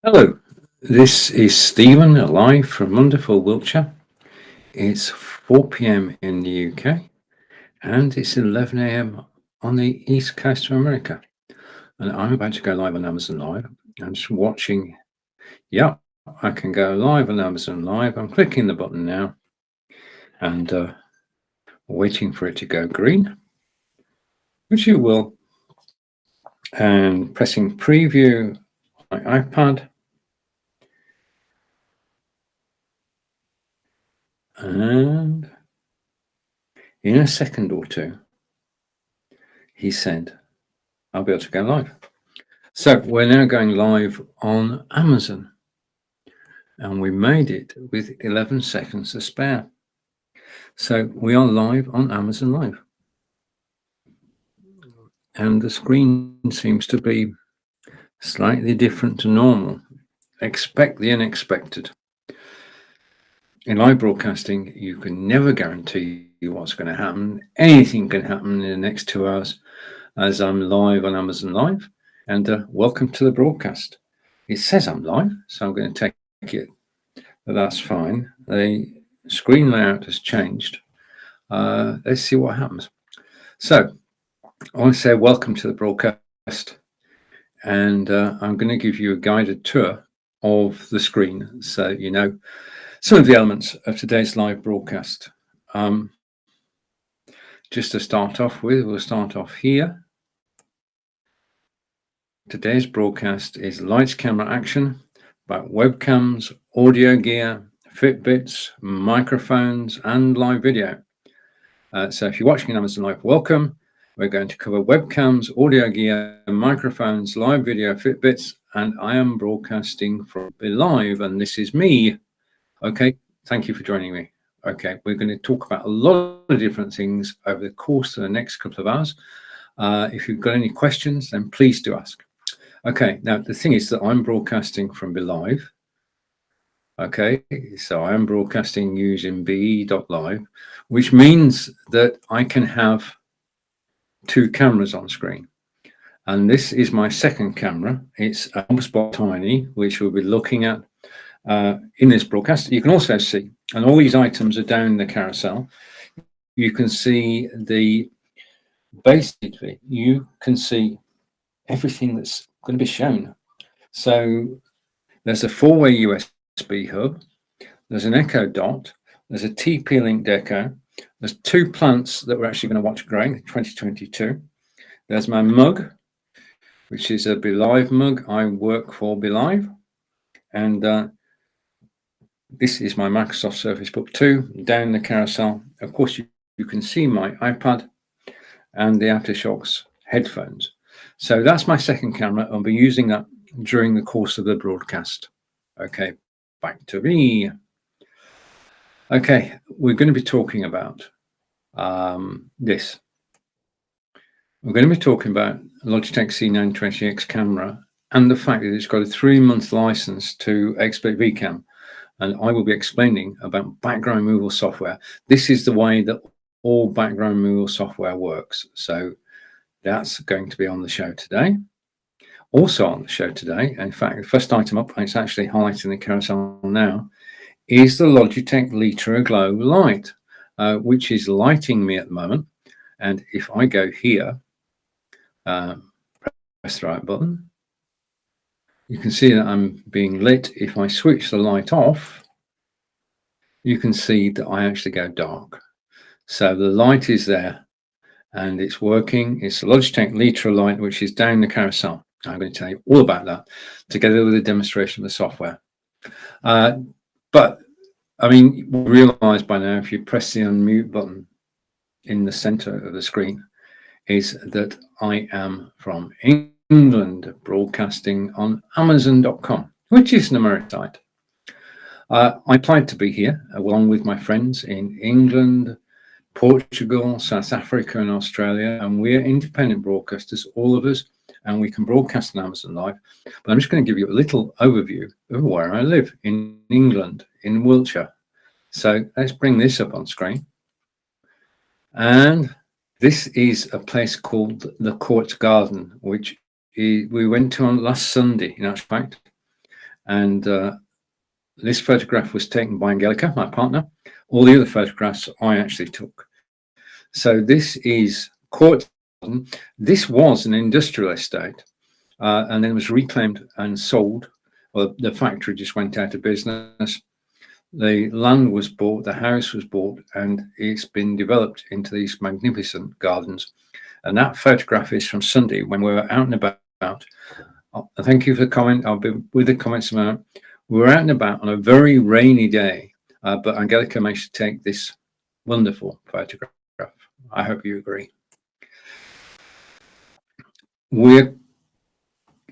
Hello, this is Stephen live from wonderful Wiltshire. It's 4 p.m. in the UK and it's 11 a.m. on the east coast of America. And I'm about to go live on Amazon Live. I'm just watching. Yeah, I can go live on Amazon Live. I'm clicking the button now and waiting for it to go green, which it will, and pressing preview on my iPad. And in a second or two, he said, I'll be able to go live. So we're now going live on Amazon, and we made it with 11 seconds to spare. So we are live on Amazon Live. And the screen seems to be slightly different to normal. Expect the unexpected. In live broadcasting, you can never guarantee what's going to happen. Anything can happen in the next 2 hours as I'm live on Amazon Live. And welcome to the broadcast. It says I'm live, so I'm going to take it, but that's fine. The screen layout has changed. Let's see what happens. So I want to say welcome to the broadcast, and I'm going to give you a guided tour of the screen so you know some of the elements of today's live broadcast. Just to start off with, we'll start off here. Today's broadcast is lights, camera, action, about webcams, audio gear, Fitbits, microphones, and live video. So if you're watching on Amazon Live, welcome. We're going to cover webcams, audio gear, microphones, live video, Fitbits, and I am broadcasting from Live, and this is me. Okay, thank you for joining me. Okay, we're going to talk about a lot of different things over the course of the next couple of hours. If you've got any questions, then please do ask. Okay, now the thing is that I'm broadcasting from Live. Okay, so I am broadcasting using be.live, which means that I can have 2 cameras on screen. And this is my second camera. It's a HubSpot Tiny, which we'll be looking at in this broadcast. You can also see, and all these items are down the carousel. You can see basically, you can see everything that's going to be shown. So there's a 4-way USB hub. There's an Echo Dot. There's a TP-Link Deco. There's 2 plants that we're actually going to watch growing in 2022. There's my mug, which is a BeLive mug. I work for BeLive. And this is my Microsoft Surface Book 2 down the carousel. Of course, you can see my iPad and the Aftershocks headphones. So that's my second camera. I'll be using that during the course of the broadcast. Okay, back to me. Okay, we're going to be talking about this. We're going to be talking about Logitech C920X camera and the fact that it's got a 3-month license to Expert VCam. And I will be explaining about background removal software. This is the way that all background removal software works. So that's going to be on the show today. Also on the show today, in fact, the first item up, and it's actually highlighting the carousel now, is the Logitech Litra Glow light, which is lighting me at the moment. And if I go here, press the right button, you can see that I'm being lit. If I switch the light off, you can see that I actually go dark. So the light is there and it's working. It's a Logitech Litra light, which is down the carousel. I'm going to tell you all about that together with a demonstration of the software. But I mean, you realize by now, if you press the unmute button in the center of the screen, is that I am from England, broadcasting on Amazon.com, which is an American site. I applied to be here along with my friends in England, Portugal, South Africa, and Australia, and we're independent broadcasters, all of us, and we can broadcast on Amazon Live. But I'm just going to give you a little overview of where I live in England, in Wiltshire. So let's bring this up on screen. And this is a place called the Court Garden, which we went to on last Sunday, in actual fact. And this photograph was taken by Angelica, my partner. All the other photographs I actually took. So this is Court. This was an industrial estate, and then it was reclaimed and sold. Well, the factory just went out of business. The land was bought, the house was bought, and it's been developed into these magnificent gardens. And that photograph is from Sunday when we were out and about. Thank you for the comment. I'll be with the comments in a moment. We were out and about on a very rainy day, but Angelica managed to take this wonderful photograph. I hope you agree. We're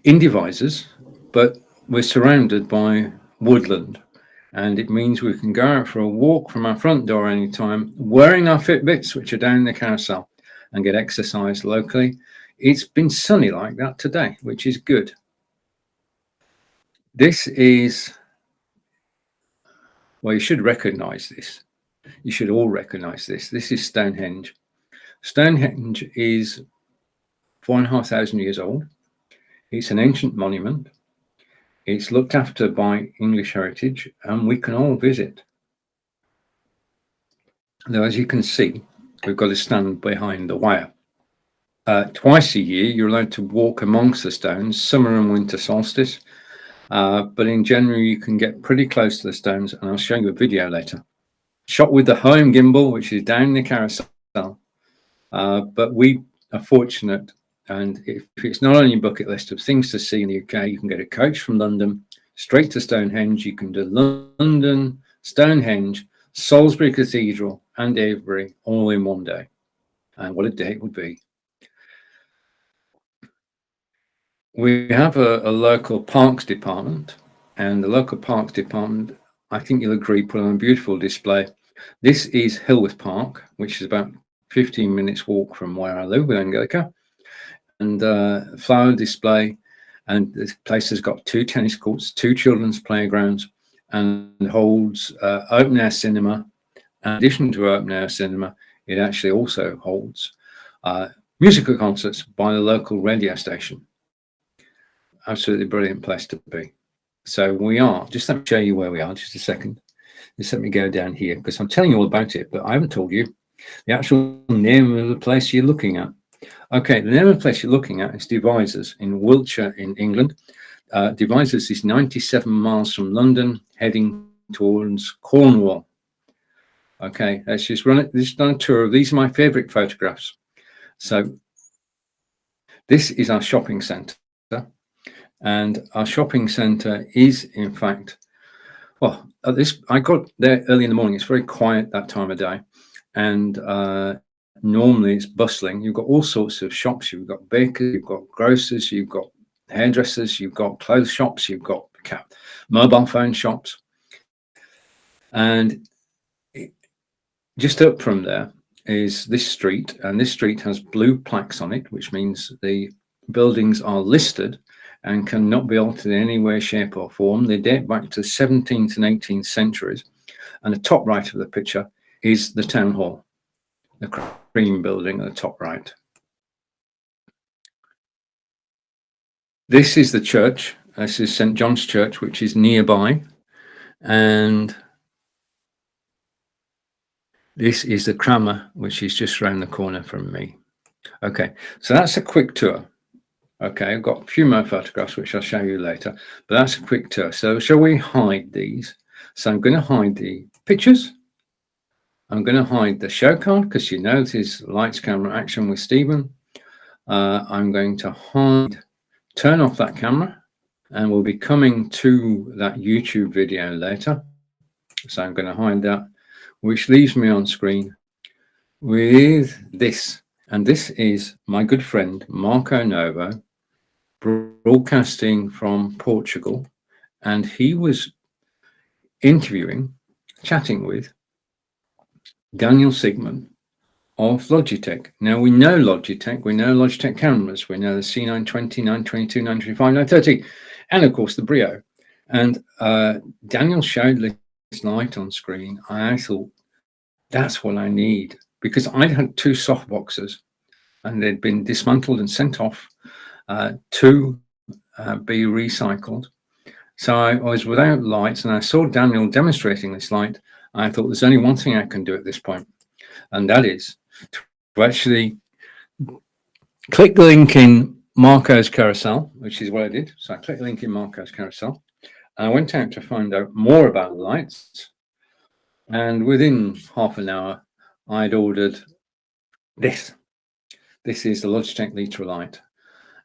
in Devizes, but we're surrounded by woodland, and it means we can go out for a walk from our front door anytime, wearing our Fitbits, which are down the carousel, and get exercise locally. It's been sunny like that today, which is good. This is, well, you should recognize this. You should all recognize this. This is Stonehenge. Stonehenge is 4,500 years old. It's an ancient monument. It's looked after by English Heritage, and we can all visit. Now, as you can see, we've got to stand behind the wire. Twice a year, you're allowed to walk amongst the stones, summer and winter solstice. But in January, you can get pretty close to the stones, and I'll show you a video later. Shot with the home gimbal, which is down the carousel. But we are fortunate, and if it's not on your bucket list of things to see in the UK, you can get a coach from London straight to Stonehenge. You can do London, Stonehenge, Salisbury Cathedral, and Avebury all in one day. And what a day it would be. We have a local parks department, and the local parks department, I think you'll agree, put on a beautiful display. This is Hillworth Park, which is about 15 minutes walk from where I live with Angelica, and flower display. And this place has got 2 tennis courts, 2 children's playgrounds, and holds open air cinema. In addition to open air cinema, it actually also holds musical concerts by the local radio station. Absolutely brilliant place to be. So we are, just let me show you where we are, just a second. Just let me go down here, because I'm telling you all about it, but I haven't told you the actual name of the place you're looking at. Okay, the name of the place you're looking at is Devizes in Wiltshire in England. Devizes is 97 miles from London, heading towards Cornwall. Okay, let's just run it. This is done a tour. These are my favorite photographs. So this is our shopping centre. And our shopping centre is, in fact, well, I got there early in the morning. It's very quiet that time of day. And normally it's bustling. You've got all sorts of shops. You've got bakers, you've got grocers, you've got hairdressers, you've got clothes shops, you've got mobile phone shops. And just up from there is this street. And this street has blue plaques on it, which means the buildings are listed and cannot be altered in any way, shape or form. They date back to the 17th and 18th centuries. And the top right of the picture is the town hall, the cream building at the top right. This is the church. This is St. John's Church, which is nearby. And this is the Crammer, which is just around the corner from me. Okay, so that's a quick tour. Okay, I've got a few more photographs, which I'll show you later, but that's a quick tour. So shall we hide these? So I'm going to hide the pictures. I'm going to hide the show card, because you know this is lights, camera, action with Stephen. I'm going to turn off that camera, and we'll be coming to that YouTube video later. So I'm going to hide that, which leaves me on screen with this. And this is my good friend, Marco Novo, broadcasting from Portugal. And he was chatting with Daniel Sigmund of Logitech. Now, we know Logitech. We know Logitech cameras. We know the C920, 922, 925, 930, and of course the Brio. And Daniel showed this light on screen. I thought, that's what I need, because I had 2 softboxes and they'd been dismantled and sent off to be recycled. So I was without lights, and I saw Daniel demonstrating this light. I thought there's only one thing I can do at this point, and that is to actually click the link in Marco's carousel, which is what I did. So I clicked the link in Marco's carousel, and I went out to find out more about lights. And within half an hour, I'd ordered this. This is the Logitech Litra light.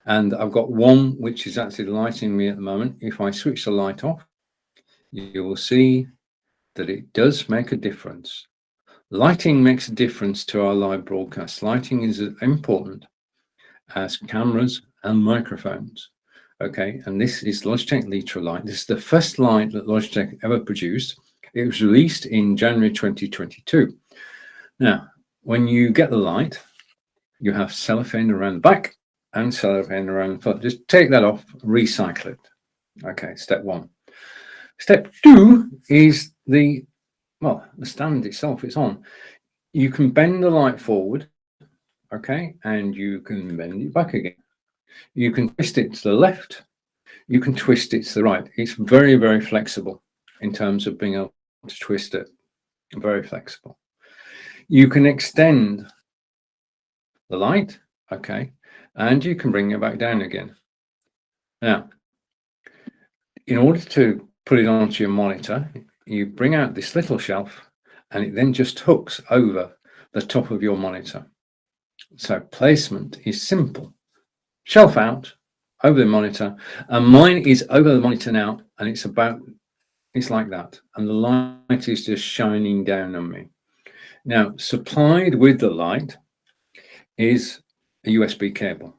And I've got one which is actually lighting me at the moment. If I switch the light off, you will see that it does make a difference. Lighting makes a difference to our live broadcast. Lighting is as important as cameras and microphones. Okay, and this is Logitech Litra light. This is the first light that Logitech ever produced. It was released in January 2022. Now, when you get the light, you have cellophane around the back and cellophane around the front. Just take that off, recycle it. Okay, step one. Step two is the stand itself. It's on. You can bend the light forward, okay, and you can bend it back again. You can twist it to the left. You can twist it to the right. It's very, very flexible in terms of being able to twist it. Very flexible. You can extend the light, okay, and you can bring it back down again. Now, in order to put it onto your monitor, you bring out this little shelf, and it then just hooks over the top of your monitor. So placement is simple. Shelf out, over the monitor, and mine is over the monitor now, and it's like that, and the light is just shining down on me. Now, supplied with the light is a USB cable,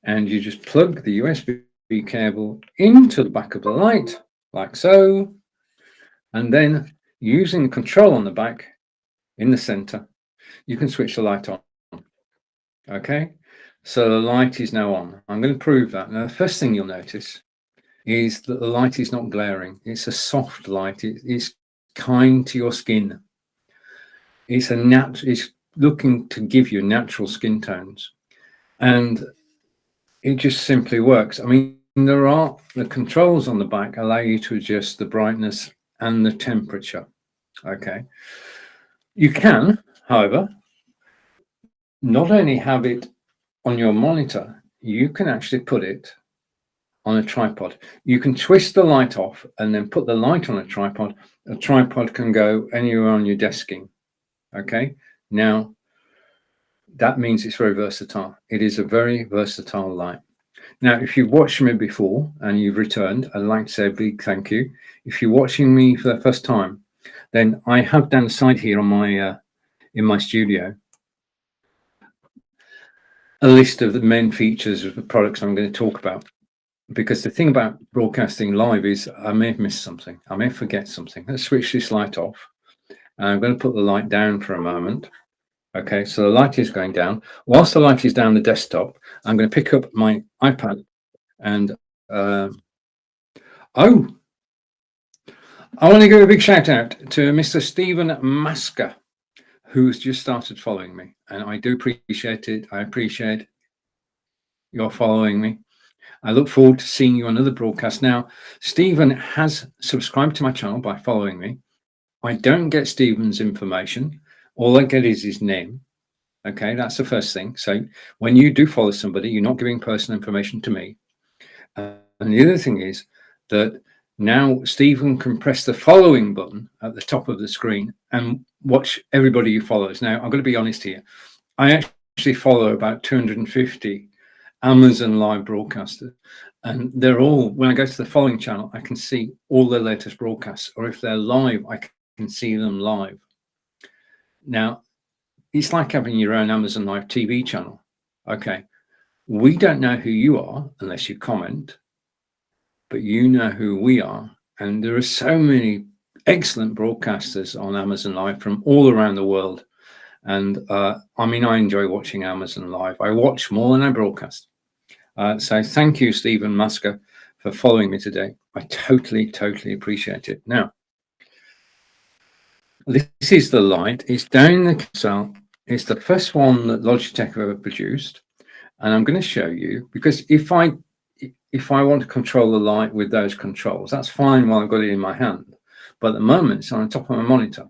and you just plug the USB cable into the back of the light, like so, and then using the control on the back in the center, you can switch the light on. Okay, so the light is now on. I'm going to prove that. Now, the first thing you'll notice is that the light is not glaring. It's a soft light. It's kind to your skin. It's looking to give you natural skin tones, and it just simply works. I mean, the controls on the back allow you to adjust the brightness and the temperature. Okay, you can, however, not only have it on your monitor, you can actually put it on a tripod. You can twist the light off and then put the light on a tripod. A tripod can go anywhere on your desking. Okay, now that means it's very versatile. It is a very versatile light. Now, if you've watched me before and you've returned, I'd like to say a big thank you. If you're watching me for the first time, then I have down the side here on my in my studio a list of the main features of the products I'm going to talk about. Because the thing about broadcasting live is I may have missed something. I may forget something. Let's switch this light off. And I'm going to put the light down for a moment. Okay, so the light is going down. Whilst the light is down the desktop, I'm going to pick up my iPad and I want to give a big shout out to Mr. Stephen Masker, who's just started following me, and I do appreciate it. I appreciate your following me. I look forward to seeing you on another broadcast. Now, Stephen has subscribed to my channel by following me. I don't get Stephen's information. All I get is his name. Okay, that's the first thing. So when you do follow somebody, you're not giving personal information to me. And the other thing is that now Stephen can press the following button at the top of the screen and watch everybody who follows. Now, I'm going to be honest here. I actually follow about 250 Amazon live broadcasters, and they're all, when I go to the following channel, I can see all their latest broadcasts, or if they're live, I can see them live. Now, it's like having your own Amazon Live TV channel. Okay, we don't know who you are unless you comment, but you know who we are. And there are so many excellent broadcasters on Amazon Live from all around the world. And I mean, I enjoy watching Amazon Live. I watch more than I broadcast. So thank you, Stephen Masker, for following me today. I totally appreciate it. Now, this is the light. It's down in the console. It's the first one that Logitech have ever produced. And I'm going to show you, because if if I want to control the light with those controls, that's fine while I've got it in my hand. But at the moment, it's on the top of my monitor.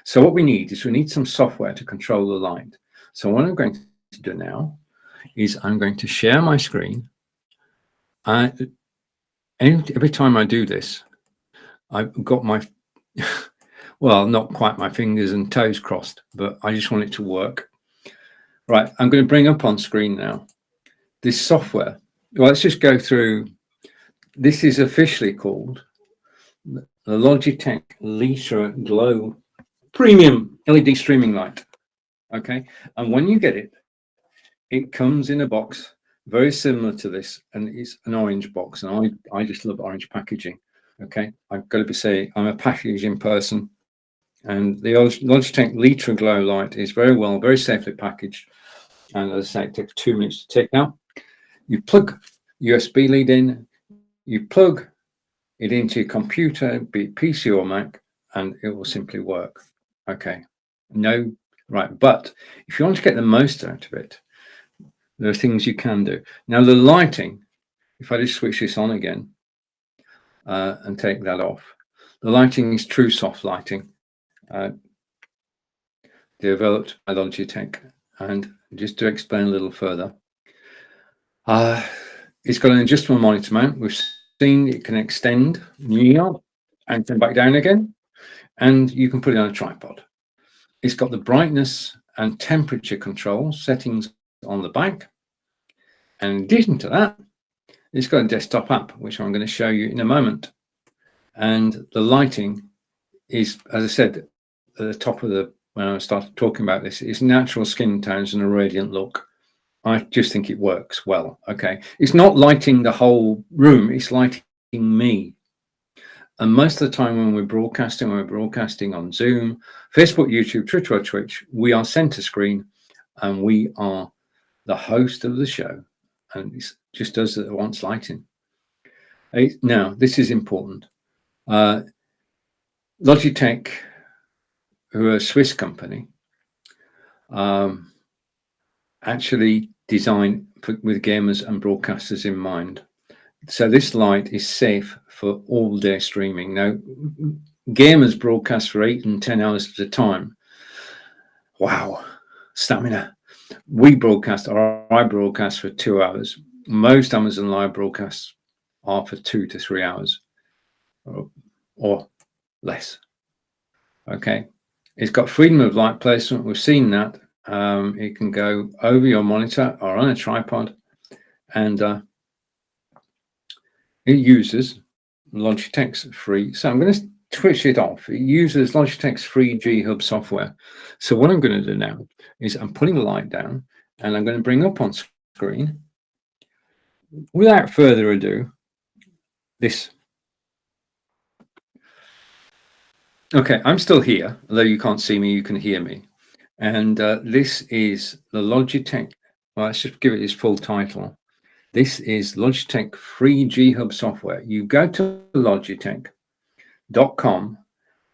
So what we need some software to control the light. So what I'm going to do now is I'm going to share my screen. Every time I do this, I've got my, well, not quite my fingers and toes crossed, but I just want it to work. Right, I'm going to bring up on screen now this software. Well, let's just go through. This is officially called the Logitech Litra Glow Premium LED Streaming Light. Okay, and when you get it, it comes in a box very similar to this, and it's an orange box, and I just love orange packaging. Okay, I've got to say I'm a packaging person, and the Logitech Litra Glow Light is very safely packaged, and as I say, it takes 2 minutes to take out. You plug USB lead in, you plug it into your computer, be it PC or Mac, and it will simply work. Okay, right, but if you want to get the most out of it, there are things you can do. Now, the lighting, if I just switch this on again and take that off, the lighting is true soft lighting, developed by Logitech. And just to explain a little further, it's got an adjustable monitor mount. We've seen it can extend and come back down again, and you can put it on a tripod. It's got the brightness and temperature control settings on the back. And in addition to that, it's got a desktop app, which I'm going to show you in a moment. And the lighting is, as I said, at the top of when I started talking about this, is natural skin tones and a radiant look. I just think it works well. Okay, it's not lighting the whole room, it's lighting me. And most of the time when we're broadcasting on Zoom, Facebook, YouTube, Twitter, or Twitch, we are center screen and we are the host of the show. And it's just us that wants lighting. Now, this is important. Logitech, who are a Swiss company, actually designed with gamers and broadcasters in mind. So this light is safe for all day streaming. Now, gamers broadcast for 8 and 10 hours at a time. Wow, stamina. I broadcast for 2 hours. Most Amazon Live broadcasts are for 2 to 3 hours or less. Okay, it's got freedom of light placement. We've seen that. It can go over your monitor or on a tripod, and it uses Logitech's free. So I'm going to switch it off. It uses Logitech's free G Hub software. So what I'm going to do now is I'm putting the light down, and I'm going to bring up on screen, without further ado, this. Okay, I'm still here, although you can't see me, you can hear me. And this is the Logitech. Well, let's just give it its full title. This is Logitech free G Hub software. You go to logitech.com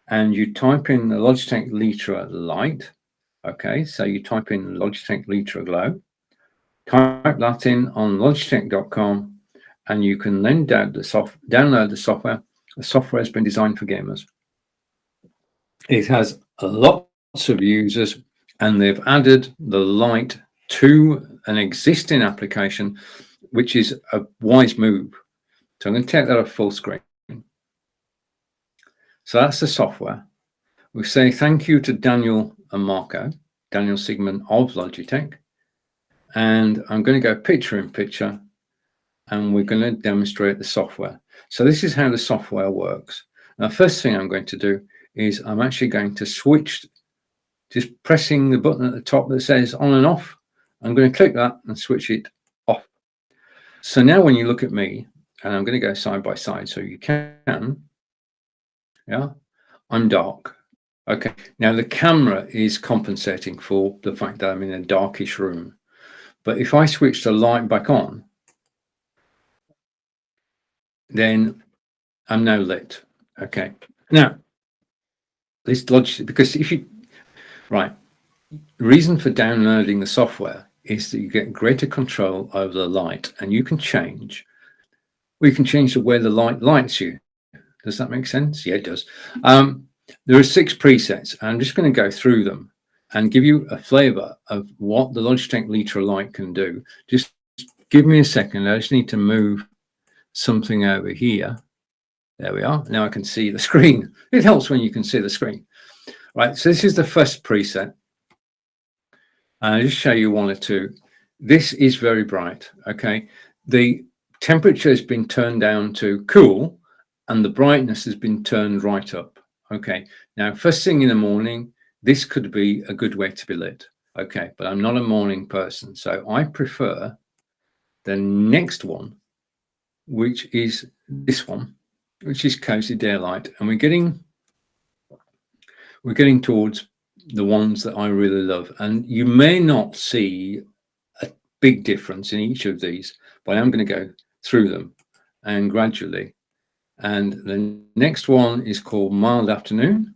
and you type in the Logitech Litra Light. Okay, so you type in Logitech Litra Glow, type that in on logitech.com, and you can then download the software. The software has been designed for gamers. It has lots of users, and they've added the light to an existing application, which is a wise move. So I'm going to take that off full screen. So that's the software. We say thank you to Daniel and Marco, Daniel Sigmund of Logitech. And I'm going to go picture in picture, and we're going to demonstrate the software. So this is how the software works. Now, first thing I'm going to do is I'm actually going to switch, just pressing the button at the top that says on and off. I'm going to click that and switch it off. So now when you look at me, and I'm going to go side by side so you can, yeah, I'm dark. Okay, now the camera is compensating for the fact that I'm in a darkish room. But if I switch the light back on, then I'm now lit. Okay, now this Logitech, because the reason for downloading the software is that you get greater control over the light, and you can change We can change the way the light lights you. Does that make sense? Yeah, it does. There are 6 presets. I'm just going to go through them and give you a flavor of what the Logitech Litra light can do. Just give me a second. I just need to move something over here. There we are. Now I can see the screen. It helps when you can see the screen. Right, so this is the first preset. And I'll just show you 1 or 2. This is very bright, okay? The temperature has been turned down to cool, and the brightness has been turned right up. Okay, now first thing in the morning, this could be a good way to be lit. Okay, but I'm not a morning person, so I prefer the next one, which is this one, which is Cozy Daylight, and we're getting towards the ones that I really love. And you may not see a big difference in each of these, but I'm going to go through them and gradually. And the next one is called Mild Afternoon.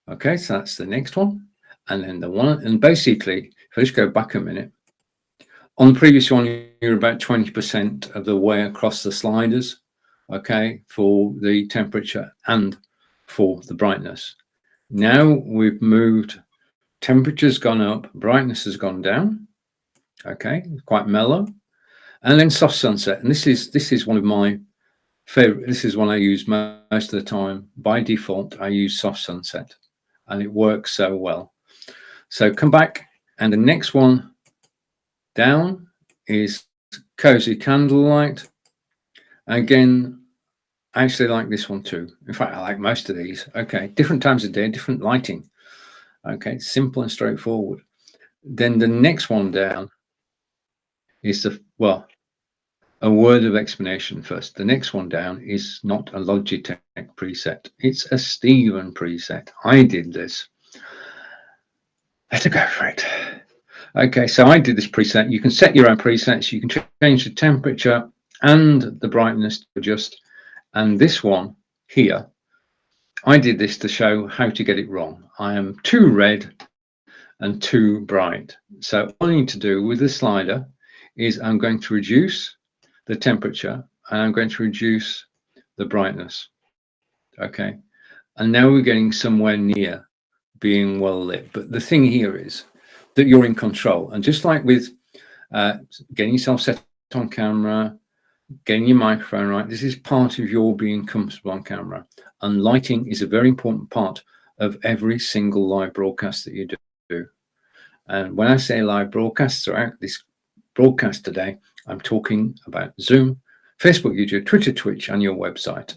Okay, so that's the next one. And then the one, and basically, if I just go back a minute, on the previous one, you're about 20% of the way across the sliders, okay, for the temperature and for the brightness. Now we've moved, temperature's gone up, brightness has gone down, okay, quite mellow. And then soft sunset, and this is one of my favorite. This is one I use most of the time. By default, I use soft sunset, and it works so well. So come back, and the next one down is Cozy Candlelight. Again, I actually like this one too. In fact, I like most of these. Okay, different times of day, different lighting. Okay, simple and straightforward. Then the next one down is a word of explanation first. The next one down is not a Logitech preset. It's a Steven preset. I did this. Let's go for it. Okay, so I did this preset. You can set your own presets. You can change the temperature and the brightness to adjust. And this one here, I did this to show how to get it wrong. I am too red and too bright. So all I need to do with the slider is I'm going to reduce the temperature and I'm going to reduce the brightness. Okay, and now we're getting somewhere near being well lit. But the thing here is that you're in control, and just like with getting yourself set on camera, getting your microphone right, this is part of your being comfortable on camera. And lighting is a very important part of every single live broadcast that you do. And when I say live broadcasts throughout this broadcast today, I'm talking about Zoom, Facebook, YouTube, Twitter, Twitch, and your website.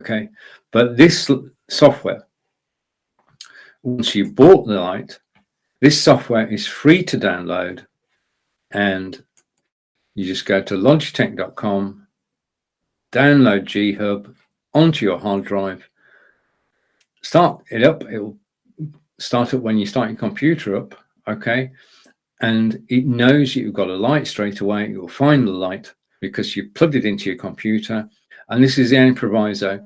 Okay, but this software, once you bought the light, this software is free to download, and you just go to logitech.com, download G-Hub onto your hard drive, start it up. It will start up when you start your computer up, okay? And it knows you've got a light straight away. It will find the light because you plugged it into your computer. And this is the only proviso.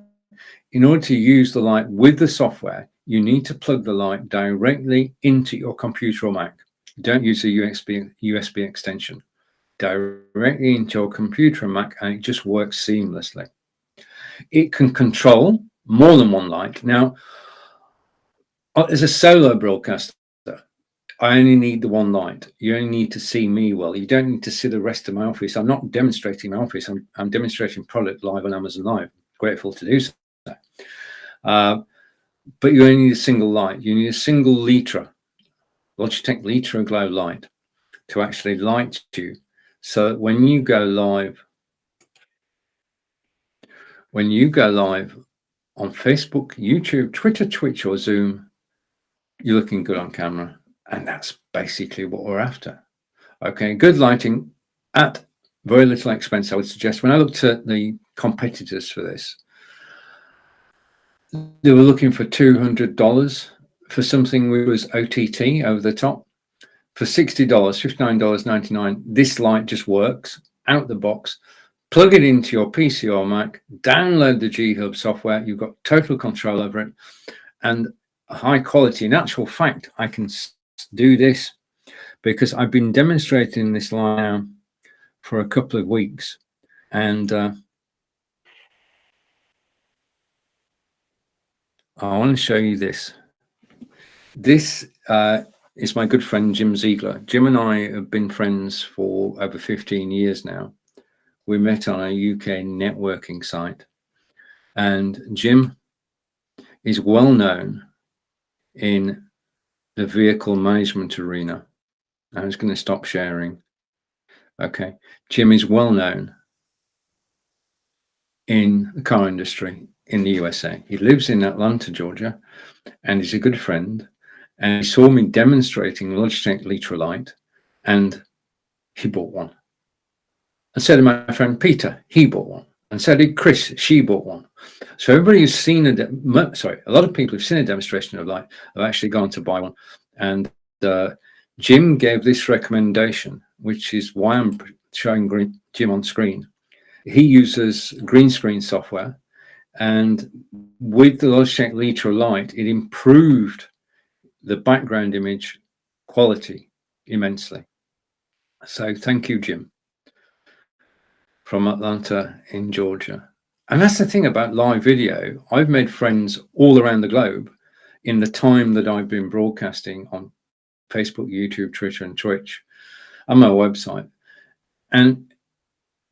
In order to use the light with the software, you need to plug the light directly into your computer or Mac. Don't use a USB extension. Directly into your computer and Mac, and it just works seamlessly. It can control more than one light. Now, as a solo broadcaster, I only need the one light. You only need to see me well. You don't need to see the rest of my office. I'm not demonstrating my office. I'm demonstrating product live on Amazon Live. Grateful to do so. But you only need a single light. You need a single Litra, Logitech Litra Glow light, to actually light you. So that when you go live on Facebook, YouTube, Twitter, Twitch, or Zoom, you're looking good on camera. And that's basically what we're after. Okay, good lighting at very little expense, I would suggest. When I looked at the competitors for this, they were looking for $200 for something which was OTT, over the top. For $60, $59.99, this light just works out the box. Plug it into your PC or Mac, download the G-Hub software. You've got total control over it and high quality. In actual fact, I can do this because I've been demonstrating this light now for a couple of weeks, And I want to show you this. This is my good friend Jim Ziegler. Jim and I have been friends for over 15 years now. We met on a UK networking site, and Jim is well known in the vehicle management arena. I'm just going to stop sharing. Okay. Jim is well known in the car industry in the USA. He lives in Atlanta, Georgia, and he's a good friend. And he saw me demonstrating Logitech Litrolite, and he bought one. And so did my friend Peter, he bought one. And so did Chris, she bought one. So everybody who's seen a lot of people who've seen a demonstration of light have actually gone to buy one. And Jim gave this recommendation, which is why I'm showing Jim on screen. He uses green screen software, and with the Logitech Litrolite, it improved the background image quality immensely. So thank you, Jim, from Atlanta in Georgia. And that's the thing about live video. I've made friends all around the globe in the time that I've been broadcasting on Facebook, YouTube, Twitter, and Twitch, and my website. And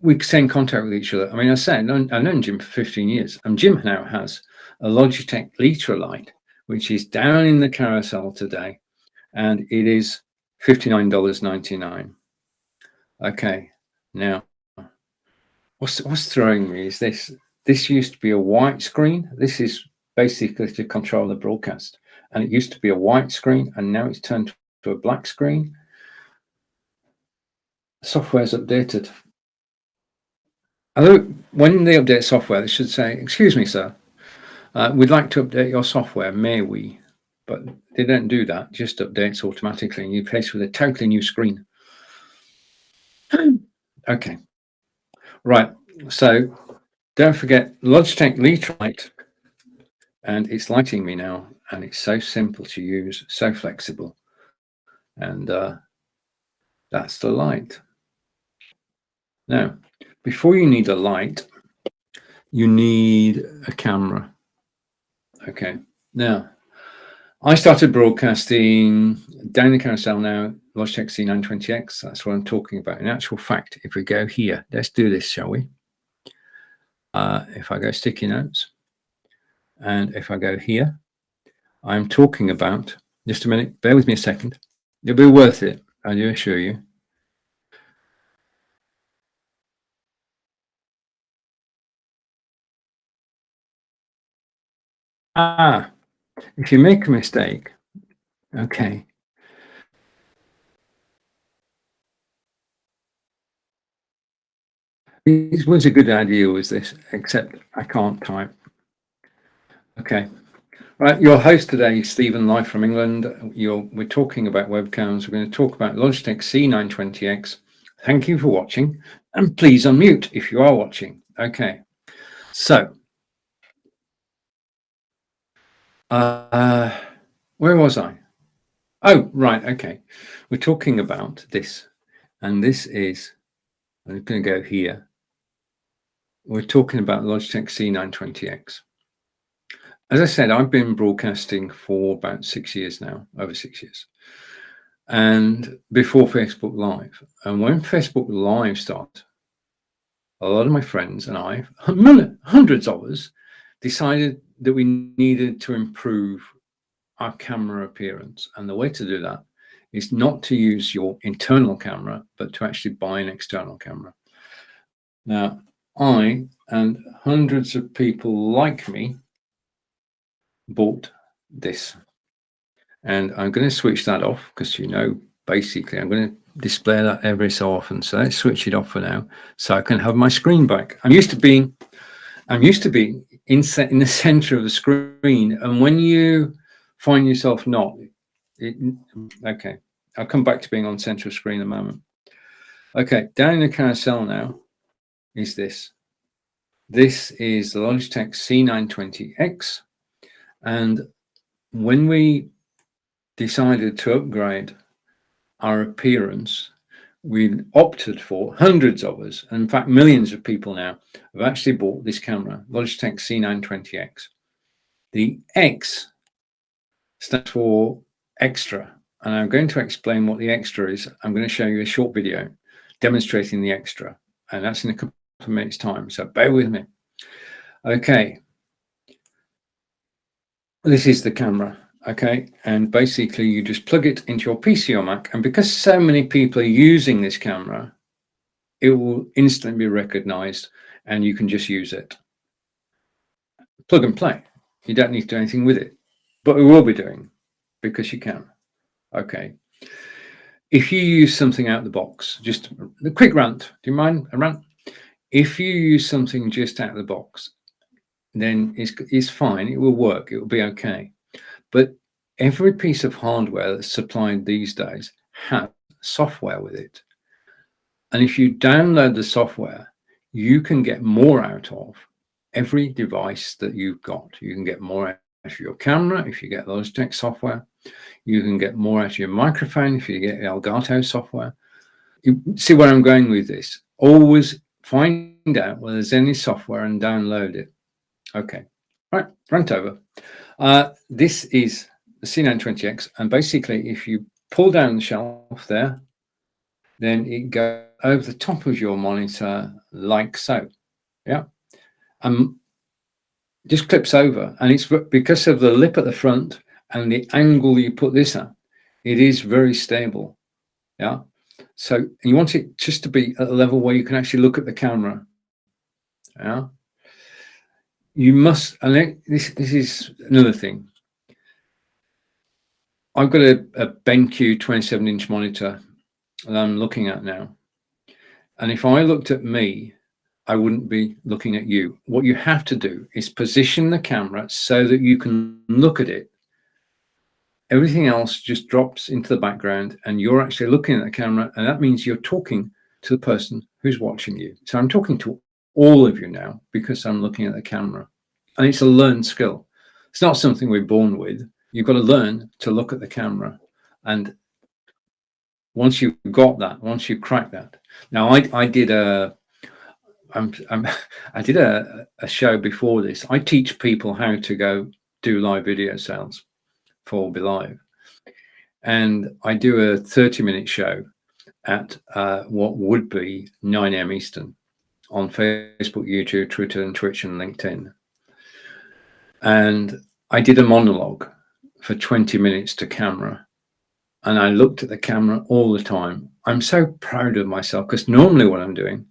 we stay in contact with each other. I mean, I've known Jim for 15 years, and Jim now has a Logitech Litrolite, which is down in the carousel today, and it is $59.99. Okay, now what's throwing me is this. This used to be a white screen. This is basically to control the broadcast, and it used to be a white screen, and now it's turned to a black screen. Software's updated. Although when they update software, they should say, "Excuse me, sir, we'd like to update your software, may we?" But they don't do that, just updates automatically, and you're faced with a totally new screen. Okay, right, so don't forget Logitech Litrolite, and it's lighting me now, and it's so simple to use, so flexible, and that's the light. Now, before you need a light, you need a camera. Okay, now I started broadcasting down the carousel now, Logitech C920X. That's what I'm talking about. In actual fact, if we go here, let's do this, shall we? If I go sticky notes, and if I go here, I'm talking about, just a minute, bear with me a second. It'll be worth it, I do assure you. If you make a mistake, okay. It was a good idea, was this, except I can't type. Okay. Right, your host today, Stephen, live from England. We're talking about webcams. We're going to talk about Logitech C920X. Thank you for watching, and please unmute if you are watching. Okay, so where was I? Oh, right, okay. We're talking about this, and this is, I'm going to go here. We're talking about Logitech C920X. As I said, I've been broadcasting for about 6 years now, over 6 years. And before Facebook Live. And when Facebook Live started, a lot of my friends and I, hundreds of us, decided that we needed to improve our camera appearance. And the way to do that is not to use your internal camera, but to actually buy an external camera. Now, I and hundreds of people like me bought this. And I'm going to switch that off because, basically I'm going to display that every so often. So let's switch it off for now so I can have my screen back. I'm used to being in the center of the screen. And when you find yourself not, okay, I'll come back to being on center of screen in a moment. Okay, down in the carousel now is this. This is the Logitech C920X. And when we decided to upgrade our appearance, we opted for, hundreds of us, and in fact millions of people now, have actually bought this camera, Logitech C920X. The X stands for extra, and I'm going to explain what the extra is. I'm going to show you a short video demonstrating the extra, and that's in a couple of minutes time, so bear with me. Okay, this is the camera. Okay, and basically you just plug it into your PC or Mac, and because so many people are using this camera, it will instantly be recognized and you can just use it. Plug and play. You don't need to do anything with it, but we will be doing, because you can. Okay, if you use something out of the box, just a quick rant, do you mind a rant? If you use something just out of the box, then it's fine, it will work, it will be okay. But every piece of hardware that's supplied these days has software with it. And if you download the software, you can get more out of every device that you've got. You can get more out of your camera if you get Logitech software. You can get more out of your microphone if you get Elgato software. You see where I'm going with this? Always find out whether there's any software and download it. Okay, right, rant over. This is the C920X, and basically if you pull down the shelf there, then it goes over the top of your monitor like so. Yeah, just clips over, and it's because of the lip at the front and the angle you put this at, it is very stable. Yeah, so you want it just to be at a level where you can actually look at the camera. Yeah, you must, and this is another thing. I've got a BenQ 27-inch monitor that I'm looking at now, and if I looked at me, I wouldn't be looking at you. What you have to do is position the camera so that you can look at it. Everything else just drops into the background and you're actually looking at the camera, and that means you're talking to the person who's watching you. So I'm talking to all of you now because I'm looking at the camera, and it's a learned skill. It's not something we're born with. You've got to learn to look at the camera, and once you've got that, once you crack that. Now I did a show before this. I teach people how to go do live video sales for Be Live, and I do a 30-minute show at what would be 9 a.m. Eastern on Facebook, YouTube, Twitter, and Twitch, and LinkedIn. And I did a monologue for 20 minutes to camera, and I looked at the camera all the time. I'm so proud of myself, because normally what I'm doing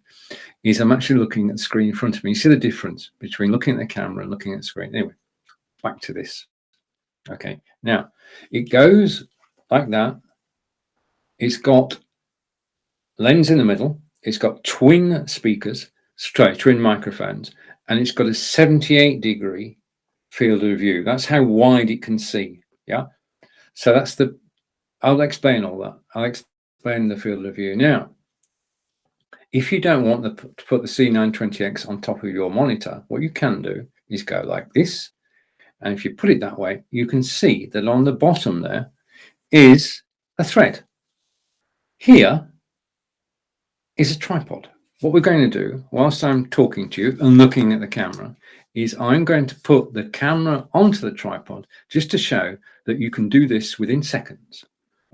is I'm actually looking at the screen in front of me. You see the difference between looking at the camera and looking at the screen. Anyway, back to this. Okay, now it goes like that. It's got lens in the middle. It's got twin speakers, twin microphones, and it's got a 78-degree field of view. That's how wide it can see. Yeah, so that's I'll explain all that. I'll explain the field of view now. If you don't want to put the C920X on top of your monitor, what you can do is go like this. And if you put it that way, you can see that on the bottom there is a thread. Here is a tripod. What we're going to do, whilst I'm talking to you and looking at the camera, is I'm going to put the camera onto the tripod just to show that you can do this within seconds.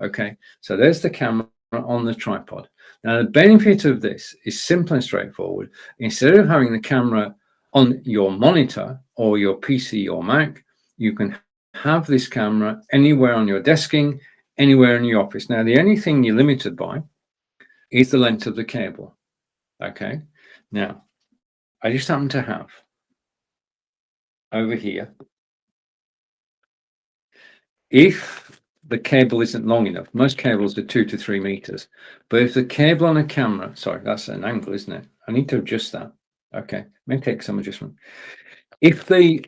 Okay, so there's the camera on the tripod. Now, the benefit of this is simple and straightforward. Instead of having the camera on your monitor or your PC or Mac, you can have this camera anywhere on your desking, anywhere in your office. Now, the only thing you're limited by is the length of the cable. Okay, now I just happen to have over here, if the cable isn't long enough, most cables are 2 to 3 meters, but if the cable on a camera, sorry, that's an angle, isn't it? I need to adjust that. Okay, may take some adjustment. If the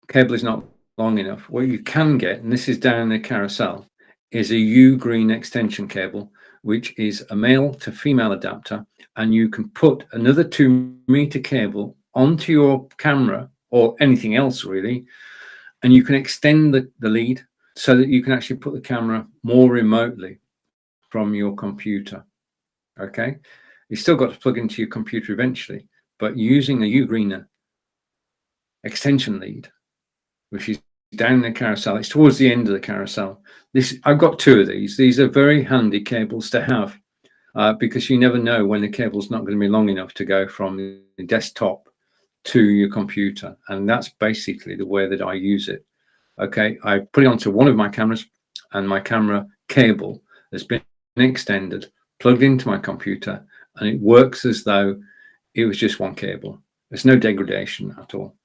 cable is not long enough, what you can get, and this is down in the carousel, is a U-green extension cable, which is a male to female adapter, and you can put another 2-meter cable onto your camera or anything else really, and you can extend the lead so that you can actually put the camera more remotely. from your computer. Okay, you've still got to plug into your computer eventually, but using a Ugreener extension lead, which is down the carousel, it's towards the end of the carousel. I've got two of these. These are very handy cables to have because you never know when the cable's not going to be long enough to go from the desktop to your computer, and that's basically the way that I use it. Okay, I put it onto one of my cameras, and my camera cable has been extended, plugged into my computer, and it works as though it was just one cable. There's no degradation at all.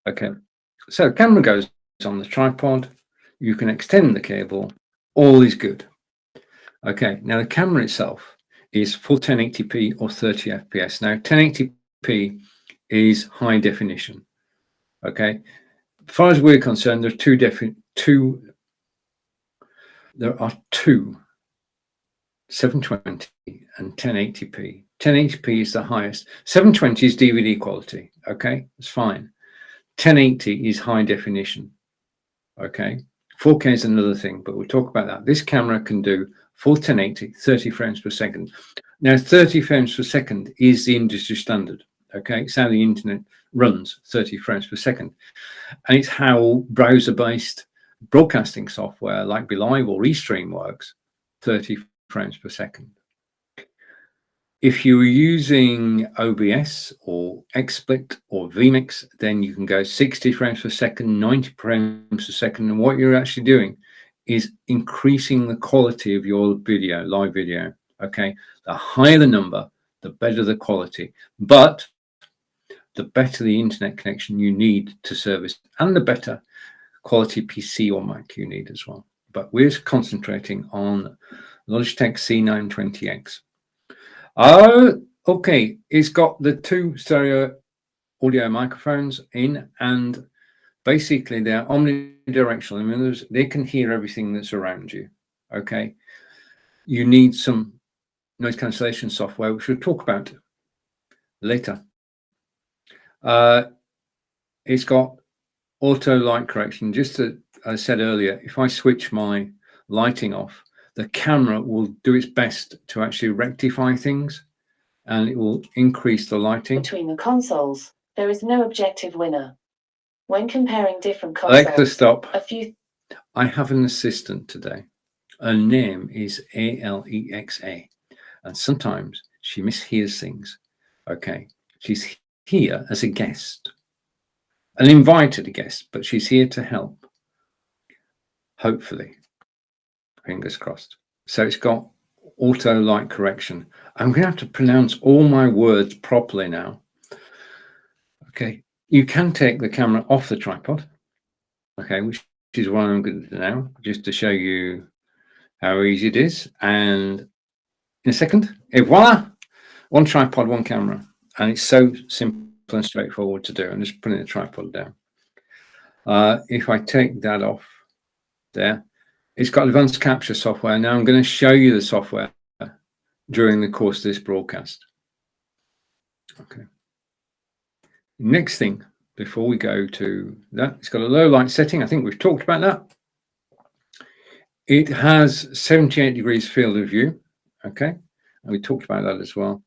Okay, so the camera goes on the tripod, you can extend the cable, all is good. Okay, now the camera itself is full 1080p or 30 fps. Now 1080p is high definition. Okay, as far as we're concerned, there are two 720 and 1080p. 1080p is the highest. 720 is DVD quality. Okay, it's fine. 1080 is high definition. Okay, 4K is another thing, but we'll talk about that. This camera can do full 1080, 30 frames per second. Now, 30 frames per second is the industry standard. Okay, it's how the internet runs, 30 frames per second. And it's how browser-based broadcasting software like BeLive or Restream works, 30 frames per second. If you're using OBS or XSplit or vMix, then you can go 60 frames per second, 90 frames per second. And what you're actually doing is increasing the quality of your video, live video. Okay, the higher the number, the better the quality, but the better the internet connection you need to service, and the better quality PC or Mac you need as well. But we're concentrating on Logitech C920X. Okay, it's got the two stereo audio microphones in, and basically they're omnidirectional. I mean, they can hear everything that's around you. Okay, you need some noise cancellation software, which we'll talk about later. It's got auto light correction. Just as I said earlier, if I switch my lighting off, the camera will do its best to actually rectify things, and it will increase the lighting. Between the consoles, there is no objective winner. When comparing different consoles, Alexa, stop. I have an assistant today. Her name is Alexa, and sometimes she mishears things. Okay, she's here as a guest, an invited guest, but she's here to help. Hopefully, fingers crossed. So it's got auto light correction. I'm going to have to pronounce all my words properly now. Okay, you can take the camera off the tripod. Okay, which is what I'm going to do now, just to show you how easy it is. And in a second, voila, one tripod, one camera. And it's so simple and straightforward to do. I'm just putting the tripod down. If I take that off there, it's got advanced capture software. Now I'm going to show you the software during the course of this broadcast. Okay. Next thing, before we go to that, it's got a low light setting. I think we've talked about that. It has 78 degrees field of view. Okay. And we talked about that as well.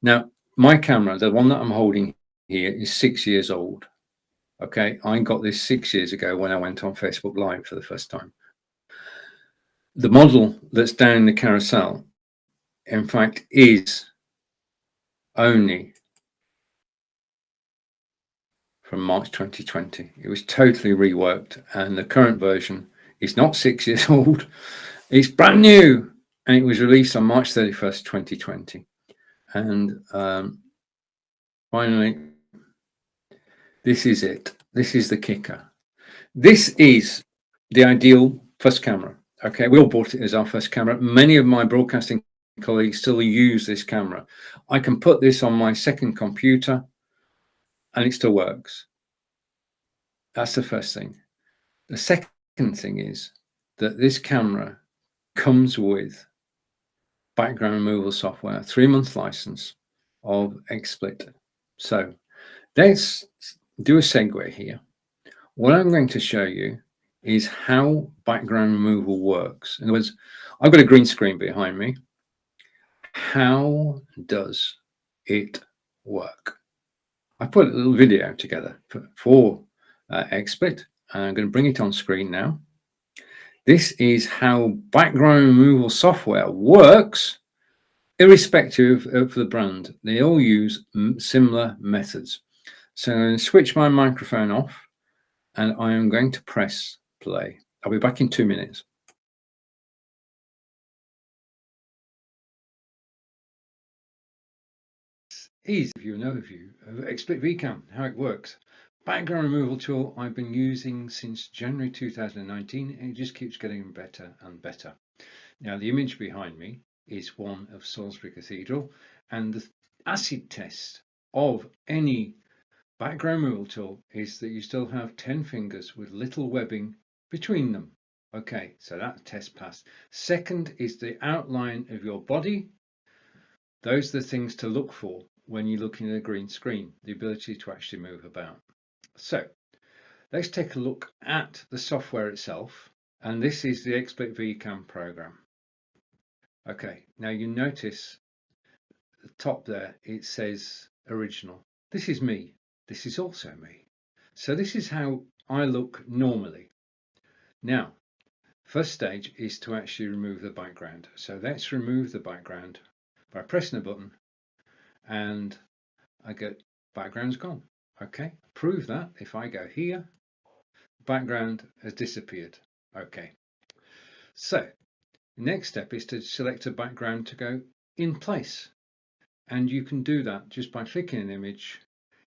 Now, my camera, the one that I'm holding here, is 6 years old. Okay. I got this 6 years ago when I went on Facebook Live for the first time. The model that's down the carousel, in fact, is only from March 2020. It was totally reworked, and the current version is not 6 years old. It's brand new, and it was released on March 31st, 2020. And finally, this is it. This is the kicker. This is the ideal first camera. Okay, we all bought it as our first camera. Many of my broadcasting colleagues still use this camera. I can put this on my second computer and it still works. That's the first thing. The second thing is that this camera comes with background removal software, 3-month license of XSplit. So let's do a segue here. What I'm going to show you is how background removal works. In other words, I've got a green screen behind me. How does it work? I put a little video together for XSplit, and I'm going to bring it on screen now. This is how background removal software works, irrespective of the brand. They all use similar methods. So I'm going to switch my microphone off, and I am going to press play. I'll be back in 2 minutes. Easy view and overview of XSplit VCam, how it works. Background removal tool I've been using since January 2019, and it just keeps getting better and better. Now the image behind me is one of Salisbury Cathedral, and the acid test of any background removal tool is that you still have 10 fingers with little webbing between them. Okay, so that test passed. Second is the outline of your body. Those are the things to look for when you're looking at a green screen, the ability to actually move about. So let's take a look at the software itself, and this is the XSplit VCam program. Okay, now you notice at the top there it says original. This is me. This is also me. So this is how I look normally. Now, first stage is to actually remove the background. So let's remove the background by pressing a button, and I get background's gone. Okay, prove that if I go here, background has disappeared. Okay, so the next step is to select a background to go in place, and you can do that just by clicking an image.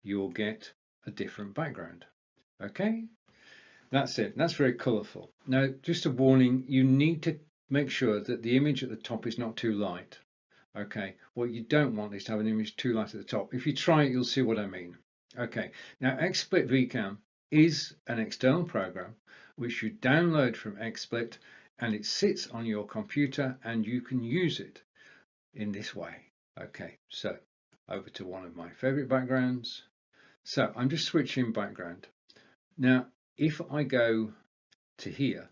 You'll get a different background. Okay, that's it. That's very colorful. Now, just a warning, you need to make sure that the image at the top is not too light. Okay, what you don't want is to have an image too light at the top. If you try it, you'll see what I mean. Okay, now XSplit VCam is an external program which you download from XSplit, and it sits on your computer and you can use it in this way. Okay, so over to one of my favorite backgrounds. So I'm just switching background. Now, if I go to here,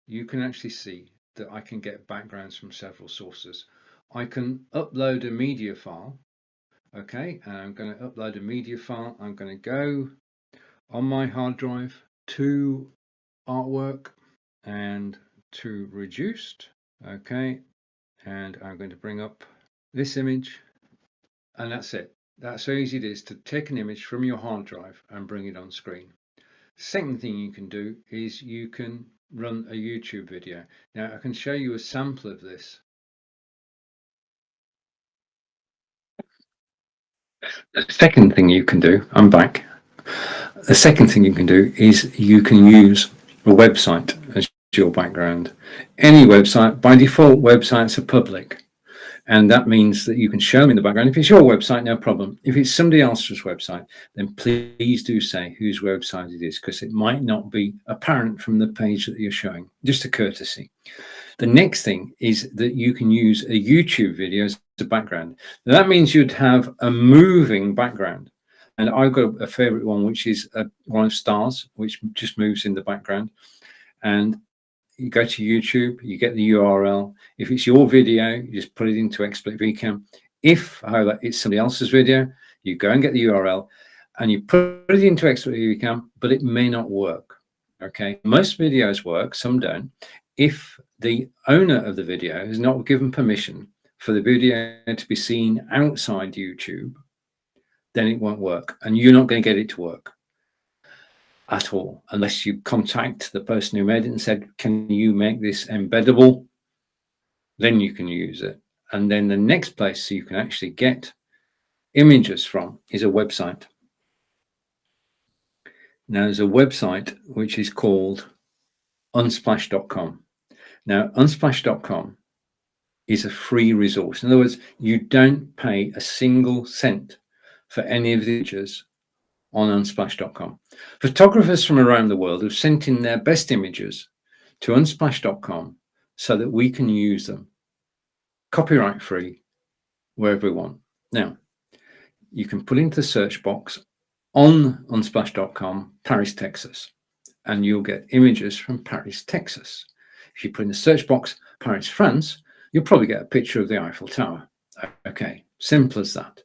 you can actually see that I can get backgrounds from several sources. I can upload a media file. Okay, and I'm going to upload a media file. I'm going to go on my hard drive to artwork and to reduced. Okay, and I'm going to bring up this image, and that's it. That's how easy it is to take an image from your hard drive and bring it on screen. Second thing you can do is you can run a YouTube video. Now I can show you a sample of this. The second thing you can do, I'm back. The second thing you can do is you can use a website as your background. Any website, by default, websites are public. And that means that you can show them in the background. If it's your website, no problem. If it's somebody else's website, then please do say whose website it is, because it might not be apparent from the page that you're showing. Just a courtesy. The next thing is that you can use a YouTube video as a background. Now, that means you'd have a moving background. And I've got a favorite one, which is one of stars, which just moves in the background. And you go to YouTube, you get the URL. If it's your video, you just put it into XSplit VCam. If, however, it's somebody else's video, you go and get the URL and you put it into XSplit VCam, but it may not work. Okay, most videos work, some don't. If the owner of the video has not given permission for the video to be seen outside YouTube, then it won't work, and you're not going to get it to work at all unless you contact the person who made it and said, can you make this embeddable? Then you can use it. And then the next place you can actually get images from is a website. Now there's a website which is called unsplash.com. Now unsplash.com is a free resource. In other words, you don't pay a single cent for any of the images on unsplash.com. Photographers from around the world have sent in their best images to unsplash.com so that we can use them copyright free wherever we want. Now, you can put into the search box on unsplash.com, Paris, Texas. and you'll get images from Paris, Texas. If you put in the search box Paris, France, you'll probably get a picture of the Eiffel Tower. Okay, simple as that.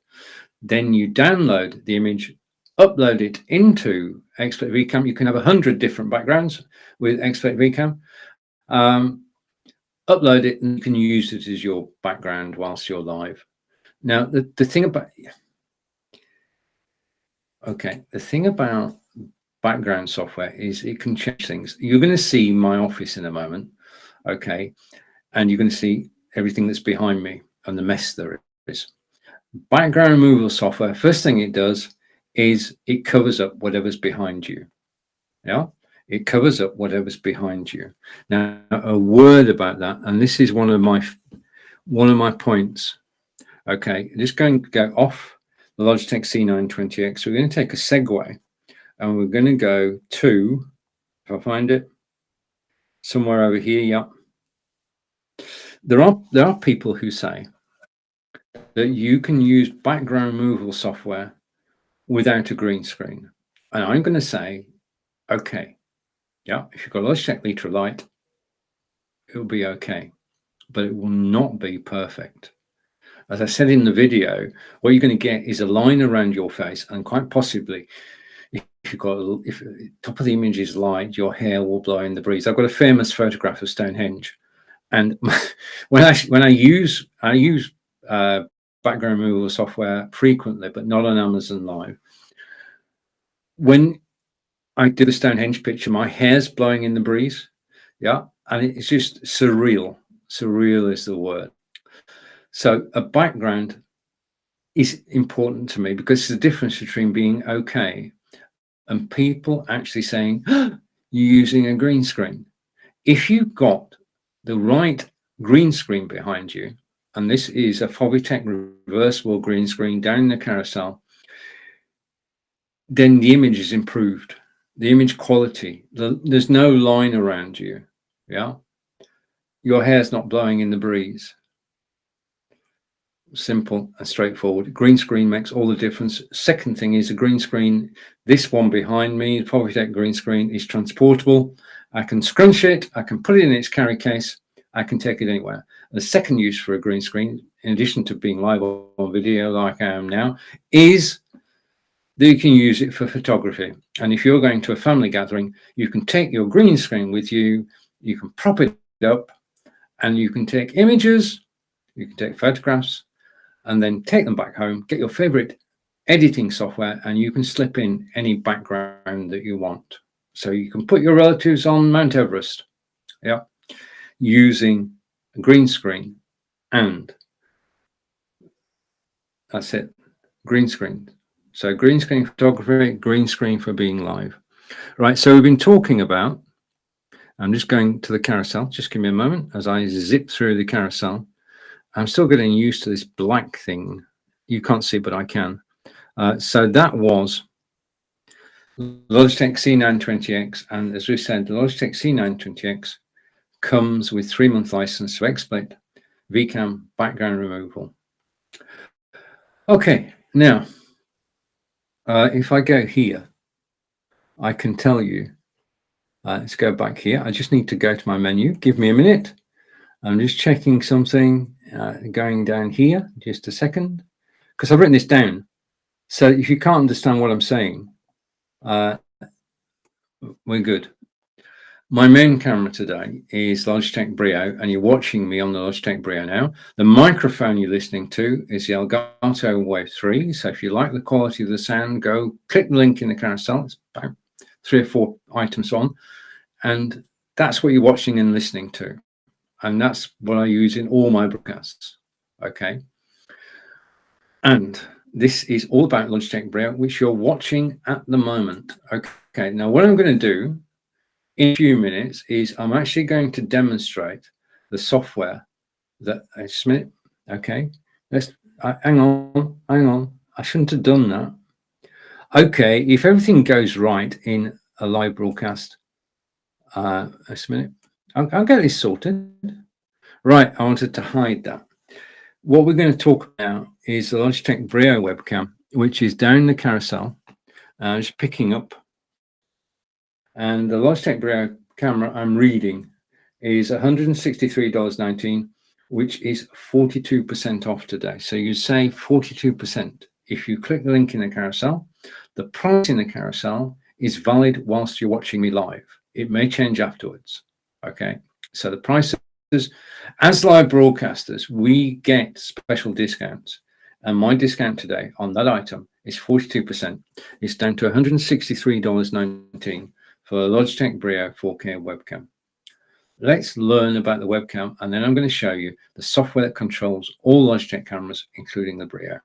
Then you download the image, upload it into Expert VCAM. You can have 100 different backgrounds with Expert VCAM. Upload it and you can use it as your background whilst you're live. Now, the thing about background software is it can change things. You're going to see my office in a moment, okay, and you're going to see everything that's behind me and the mess there is. Background removal software, first thing it does is it covers up whatever's behind you. Yeah, it covers up whatever's behind you. Now, a word about that, and this is one of my points. Okay, just going to go off the Logitech C920X. We're going to take a segue, and we're going to go to, if I find it, somewhere over here. Yeah, there are people who say that you can use background removal software without a green screen, and I'm going to say, okay, yeah, if you've got Logitech Litra Lite, it'll be okay, but it will not be perfect. As I said in the video, what you're going to get is a line around your face, and quite possibly, if top of the image is light, your hair will blow in the breeze. I've got a famous photograph of Stonehenge, and when I use background removal software frequently, but not on Amazon Live. When I do the Stonehenge picture, my hair's blowing in the breeze, yeah, and it's just surreal. Surreal is the word. So a background is important to me because it's the difference between being okay and people actually saying, oh, you're using a green screen. If you've got the right green screen behind you, and this is a Fovitech reversible green screen down in the carousel, then the image is improved. The image quality, there's no line around you. Yeah. Your hair's not blowing in the breeze. Simple and straightforward. Green screen makes all the difference. Second thing is a green screen. This one behind me, the Fovitech green screen, is transportable. I can scrunch it. I can put it in its carry case. I can take it anywhere. The second use for a green screen, in addition to being live on video like I am now, is that you can use it for photography. And if you're going to a family gathering, you can take your green screen with you, you can prop it up, and you can take images, you can take photographs, and then take them back home, get your favorite editing software, and you can slip in any background that you want. So you can put your relatives on Mount Everest, yeah, using a green screen, and that's it, green screen. So green screen photography, green screen for being live. Right, so we've been talking about, I'm just going to the carousel, just give me a moment as I zip through the carousel. I'm still getting used to this black thing. You can't see, but I can. So that was Logitech C920X. And as we said, the Logitech C920X comes with 3-month license to XSplit, VCAM, background removal. Okay, now, if I go here, I can tell you, let's go back here. I just need to go to my menu. Give me a minute. I'm just checking something, going down here, just a second, because I've written this down. So if you can't understand what I'm saying, we're good. My main camera today is Logitech Brio, and you're watching me on the Logitech Brio now. The microphone you're listening to is the Elgato Wave 3. So if you like the quality of the sound, go click the link in the carousel. It's about 3 or 4 items on, and that's what you're watching and listening to. And that's what I use in all my broadcasts. Okay. And this is all about Logitech Brio, which you're watching at the moment. Okay. Now, what I'm going to do in a few minutes is I'm actually going to demonstrate the software that, just a minute. Okay. Hang on. I shouldn't have done that. Okay. If everything goes right in a live broadcast, just a minute. I'll get this sorted. Right, I wanted to hide that. What we're going to talk about is the Logitech Brio webcam, which is down the carousel. Just picking up And the Logitech Brio camera I'm reading is $163.19, which is 42% off today. So you save 42%. If you click the link in the carousel, the price in the carousel is valid whilst you're watching me live. It may change afterwards. Okay, so the prices, as live broadcasters, we get special discounts. And my discount today on that item is 42%. It's down to $163.19 for a Logitech Brio 4K webcam. Let's learn about the webcam, and then I'm going to show you the software that controls all Logitech cameras, including the Brio.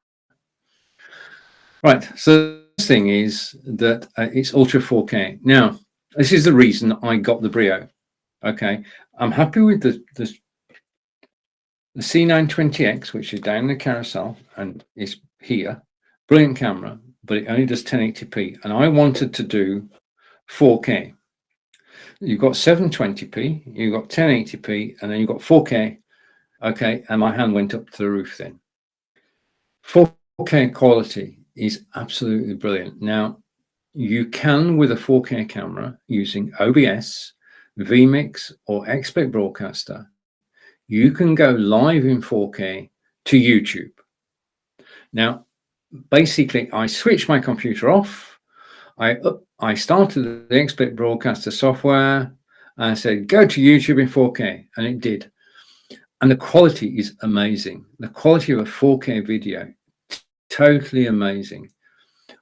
Right, so the first thing is that it's Ultra 4K. Now, this is the reason I got the Brio. Okay, I'm happy with the C920X, which is down the carousel and is here. Brilliant camera, but it only does 1080p, and I wanted to do 4K. You've got 720p, you've got 1080p, and then you've got 4K. Okay, and my hand went up to the roof then. 4K quality is absolutely brilliant. Now, you can, with a 4K camera, using OBS, vMix, or Expert Broadcaster, you can go live in 4K to YouTube. Now, basically, I switched my computer off. I started the Expert Broadcaster software, and I said, go to YouTube in 4K, and it did. And the quality is amazing. The quality of a 4K video, totally amazing.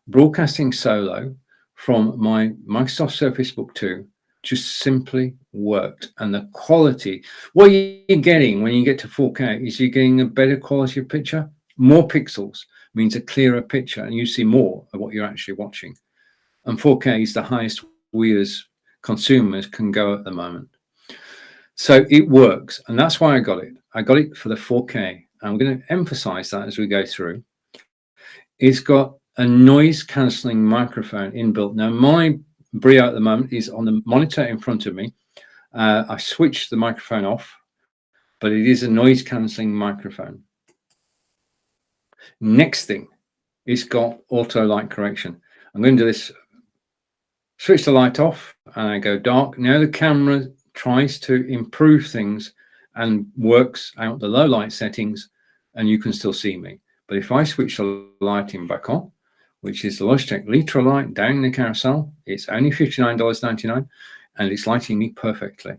Broadcasting solo from my Microsoft Surface Book 2 just simply worked. And the quality, what you're getting when you get to 4K is you're getting a better quality of picture. More pixels means a clearer picture, and you see more of what you're actually watching. And 4K is the highest we as consumers can go at the moment. So it works, and that's why I got it. I got it for the 4K. I'm going to emphasize that as we go through. It's got a noise cancelling microphone inbuilt. Now, my Brio at the moment is on the monitor in front of me. I switched the microphone off, but it is a noise cancelling microphone. Next thing, it's got auto light correction. I'm going to do this. Switch the light off, and I go dark. Now the camera tries to improve things and works out the low light settings, and you can still see me. But if I switch the lighting back on, which is the Logitech Litra light down in the carousel, it's only $59.99, and it's lighting me perfectly.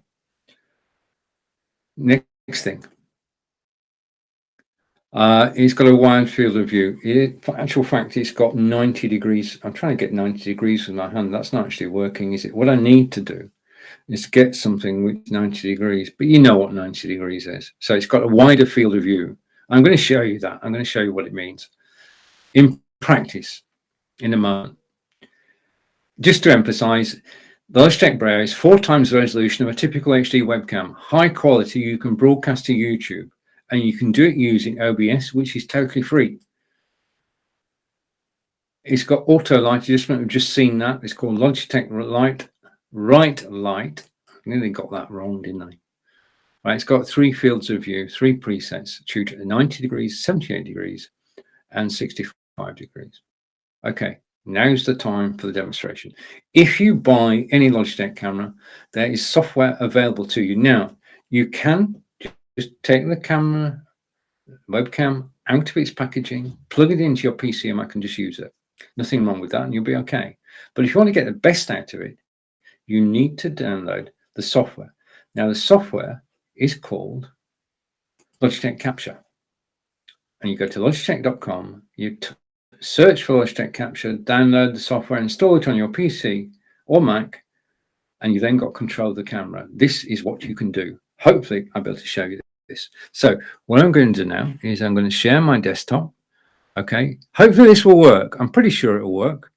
Next thing, it's got a wide field of view. In actual fact, it's got 90 degrees. I'm trying to get 90 degrees with my hand. That's not actually working, is it? What I need to do is get something with 90 degrees, but you know what 90 degrees is. So it's got a wider field of view. I'm going to show you that. I'm going to show you what it means in practice in a moment. Just to emphasize, the Logitech Brio is 4 times the resolution of a typical HD webcam. High quality, you can broadcast to YouTube, and you can do it using OBS, which is totally free. It's got auto light adjustment. We've just seen that. It's called Logitech Right Light. I nearly got that wrong, didn't I? Right, it's got 3 fields of view, 3 presets, shoot at 90 degrees, 78 degrees, and 65 degrees. Okay, now's the time for the demonstration. If you buy any Logitech camera, there is software available to you. Now, you can just take the camera, webcam out of its packaging, plug it into your PC, and I can just use it. Nothing wrong with that, and you'll be okay. But if you want to get the best out of it, you need to download the software. Now, the software is called Logitech Capture. And you go to logitech.com, you search for Logitech Capture, download the software, install it on your PC or Mac, and you then got control of the camera. This is what you can do. Hopefully, I'll be able to show you this. So what I'm going to do now is I'm going to share my desktop. Okay, hopefully this will work. I'm pretty sure it will work.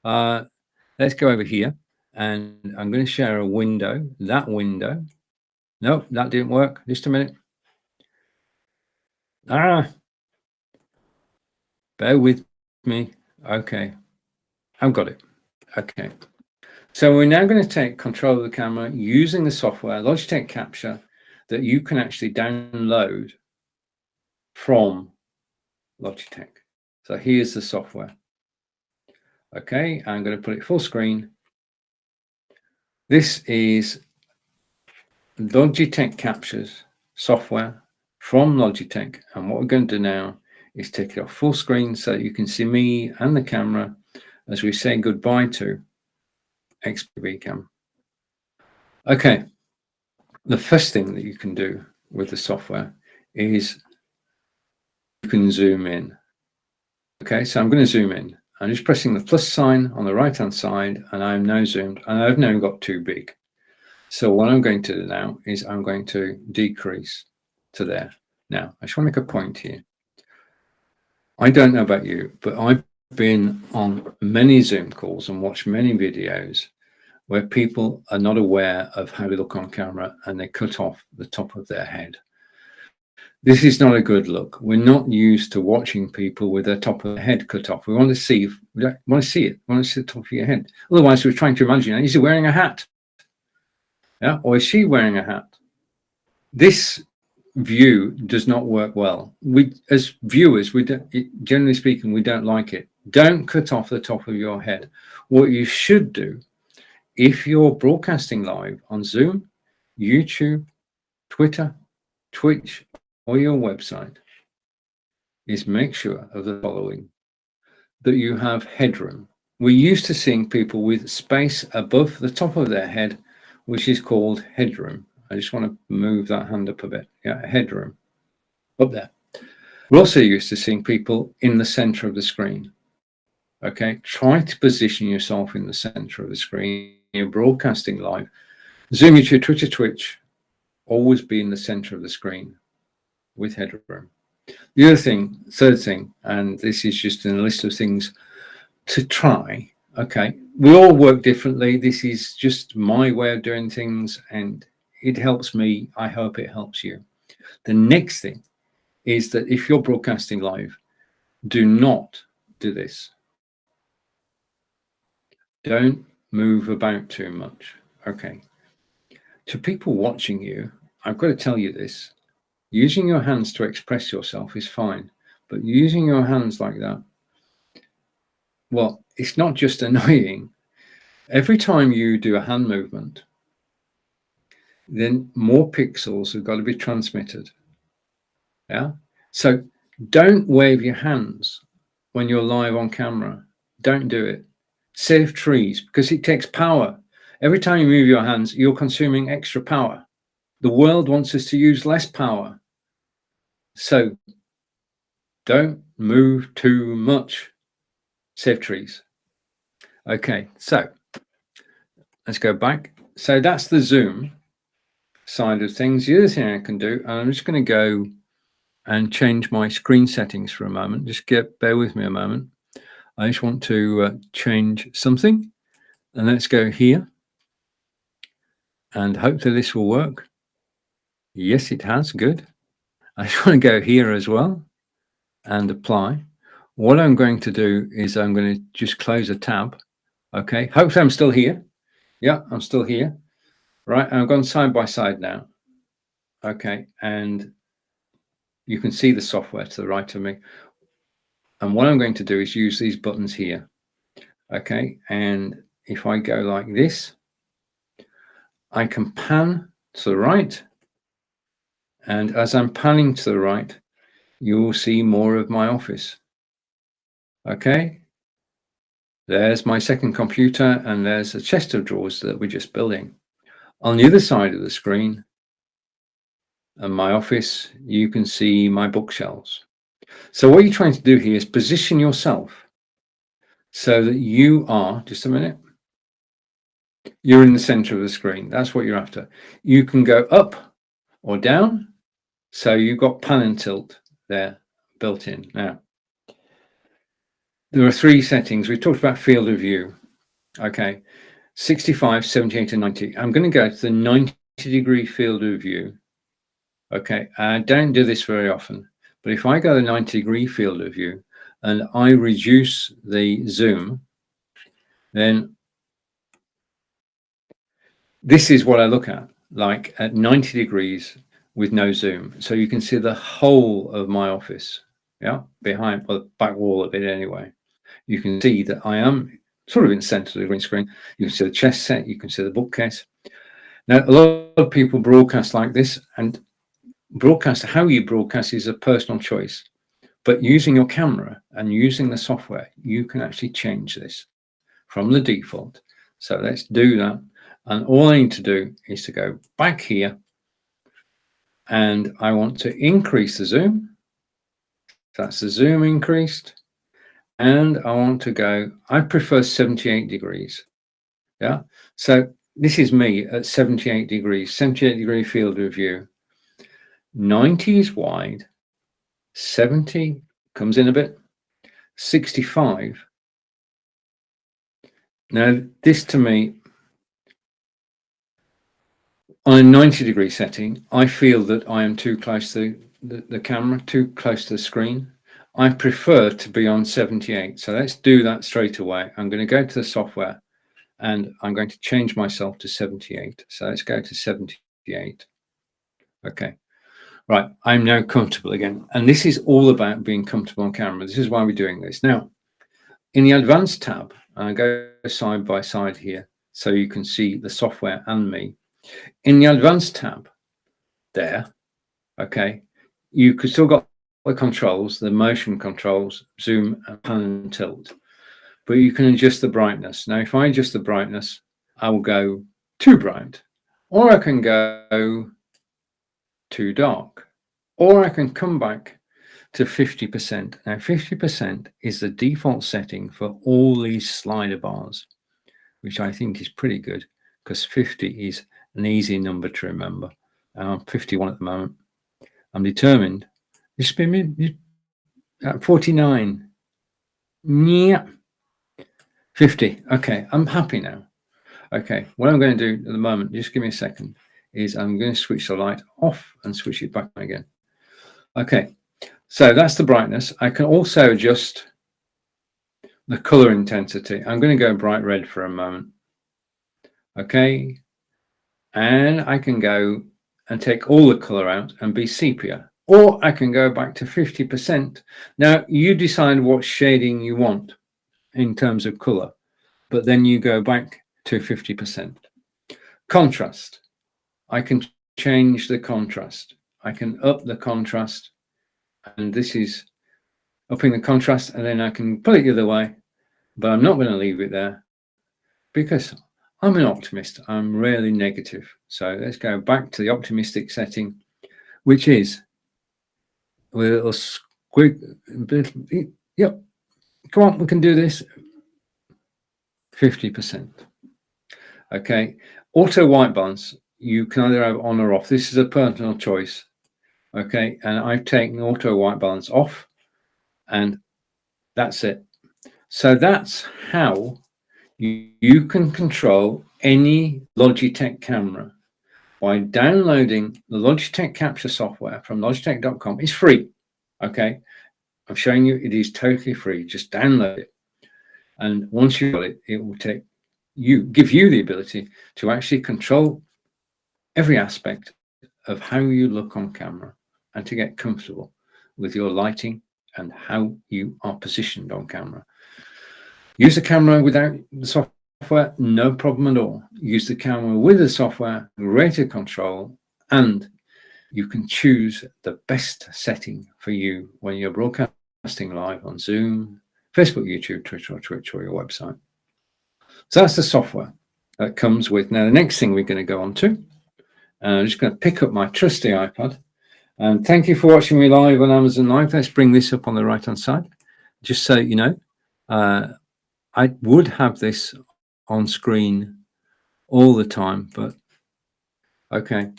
Let's go over here, and I'm going to share a window. That window. Nope, that didn't work. Just a minute. Bear with me. Okay, I've got it. Okay, so we're now going to take control of the camera using the software Logitech Capture that you can actually download from Logitech. So here's the software. Okay, I'm going to put it full screen. This is Logitech Captures software from Logitech, and what we're going to do now is take it off full screen so that you can see me and the camera as we say goodbye to XPV Cam. Okay, the first thing that you can do with the software is you can zoom in. Okay, so I'm going to zoom in. I'm just pressing the plus sign on the right hand side, and I'm now zoomed, and I've now got too big. So what I'm going to do now is I'm going to decrease to there. Now, I just want to make a point here. I don't know about you, but I've been on many Zoom calls and watched many videos where people are not aware of how to look on camera and they cut off the top of their head. This is not a good look. We're not used to watching people with their top of their head cut off. We want to see it. We want to see the top of your head. Otherwise, we're trying to imagine, is he wearing a hat? Yeah, or is she wearing a hat? This view does not work well. We, as viewers, we don't, generally speaking, we don't like it. Don't cut off the top of your head. What you should do, if you're broadcasting live on Zoom, YouTube, Twitter, Twitch, or your website, is make sure of the following: that you have headroom. We're used to seeing people with space above the top of their head, which is called headroom. I just want to move that hand up a bit. Yeah, headroom up there. We're also used to seeing people in the center of the screen. Okay, try to position yourself in the center of the screen. You're broadcasting live. Zoom, YouTube, Twitter, Twitch, always be in the center of the screen with headroom. The other thing, third thing, and this is just in a list of things to try. Okay, we all work differently. This is just my way of doing things, and it helps me. I hope it helps you. The next thing is that if you're broadcasting live, do not do this. Don't move about too much. Okay. To people watching you, I've got to tell you this. Using your hands to express yourself is fine, but using your hands like that, well, it's not just annoying. Every time you do a hand movement, then more pixels have got to be transmitted. Yeah. So don't wave your hands when you're live on camera. Don't do it. Save trees, because it takes power. Every time you move your hands, you're consuming extra power. The world wants us to use less power. So don't move too much. Save trees. Okay, so let's go back. So that's the Zoom side of things. The other thing I can do, and I'm just going to go and change my screen settings for a moment. Just bear with me a moment. I just want to change something, and let's go here, and hopefully this will work. Yes, it has. Good. I just want to go here as well and apply. What I'm going to do is I'm going to just close a tab. Okay, hopefully I'm still here. Yeah, I'm still here. Right, I've gone side by side now. Okay, and you can see the software to the right of me. And what I'm going to do is use these buttons here. Okay, and if I go like this, I can pan to the right. And as I'm panning to the right, you will see more of my office. Okay, there's my second computer, and there's a chest of drawers that we're just building. On the other side of the screen, and my office, you can see my bookshelves. So what you're trying to do here is position yourself so that you are, just a minute, you're in the center of the screen. That's what you're after. You can go up or down. So you've got pan and tilt there built in. Now, there are three settings. We talked about field of view. Okay, 65, 78, and 90. I'm going to go to the 90-degree field of view. Okay, I don't do this very often, but if I go to the 90-degree field of view and I reduce the zoom, then this is what I look at, like at 90 degrees with no zoom. So you can see the whole of my office, yeah, behind, well, the back wall of it anyway. You can see that I am sort of in the center of the green screen. You can see the chess set, you can see the bookcase. Now, a lot of people broadcast like this, and how you broadcast is a personal choice. But using your camera and using the software, you can actually change this from the default. So let's do that. And all I need to do is to go back here, and I want to increase the zoom. That's the zoom increased. And I want to go, I prefer 78 degrees. Yeah. So this is me at 78 degrees, 78 degree field of view. 90 is wide, 70 comes in a bit, 65. Now, this to me, on a 90 degree setting, I feel that I am too close to the camera, too close to the screen. I prefer to be on 78. So let's do that straight away. I'm going to go to the software and I'm going to change myself to 78. So let's go to 78. Okay. Right. I'm now comfortable again. And this is all about being comfortable on camera. This is why we're doing this. Now, in the advanced tab, I go side by side here so you can see the software and me. In the advanced tab there, okay, you could still got the controls, the motion controls, zoom and pan and tilt, but you can adjust the brightness. Now, if I adjust the brightness, I will go too bright, or I can go too dark, or I can come back to 50%. Now, 50% is the default setting for all these slider bars, which I think is pretty good because 50 is an easy number to remember. I'm 51 at the moment. I'm determined. Just be me at 49. Yeah. 50. Okay, I'm happy now. Okay, what I'm going to do at the moment, just give me a second, is I'm going to switch the light off and switch it back on again. Okay, so that's the brightness. I can also adjust the color intensity. I'm going to go bright red for a moment. Okay, and I can go and take all the color out and be sepia, or I can go back to 50%. Now you decide what shading you want in terms of color, but then you go back to 50%. Contrast, I can change the contrast. I can up the contrast, and this is upping the contrast, and then I can put it the other way, but I'm not going to leave it there because I'm an optimist. I'm rarely negative. So let's go back to the optimistic setting, which is with a little squig. Yep. Come on, we can do this. 50%. Okay. Auto white balance, you can either have on or off. This is a personal choice. Okay. And I've taken auto white balance off, and that's it. So that's how you can control any Logitech camera by downloading the Logitech capture software from logitech.com. It's free. Okay. I'm showing you it is totally free. Just download it. And once you've got it, it will give you the ability to actually control every aspect of how you look on camera and to get comfortable with your lighting and how you are positioned on camera. Use the camera without the software, no problem at all. Use the camera with the software, greater control, and you can choose the best setting for you when you're broadcasting live on Zoom, Facebook, YouTube, Twitter, or Twitch, or your website. So that's the software that comes with. Now, the next thing we're going to go on to, I'm just going to pick up my trusty iPad. And thank you for watching me live on Amazon Live. Let's bring this up on the right-hand side. Just so you know, I would have this on screen all the time, but okay.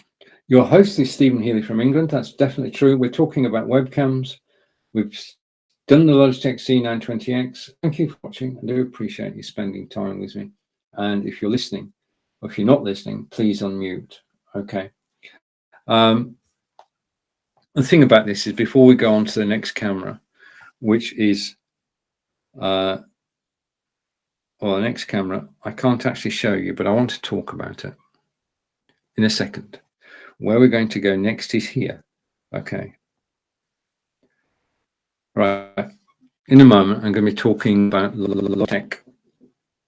Your host is Stephen Healey from England. That's definitely true. We're talking about webcams. We've done the Logitech C920X. Thank you for watching. I do appreciate you spending time with me. And if you're listening, or if you're not listening, please unmute. Okay. The thing about this is before we go on to the next camera, which is well, the next camera, I can't actually show you, but I want to talk about it in a second. Where we're going to go next is here. Okay. Right. In a moment, I'm going to be talking about Logitech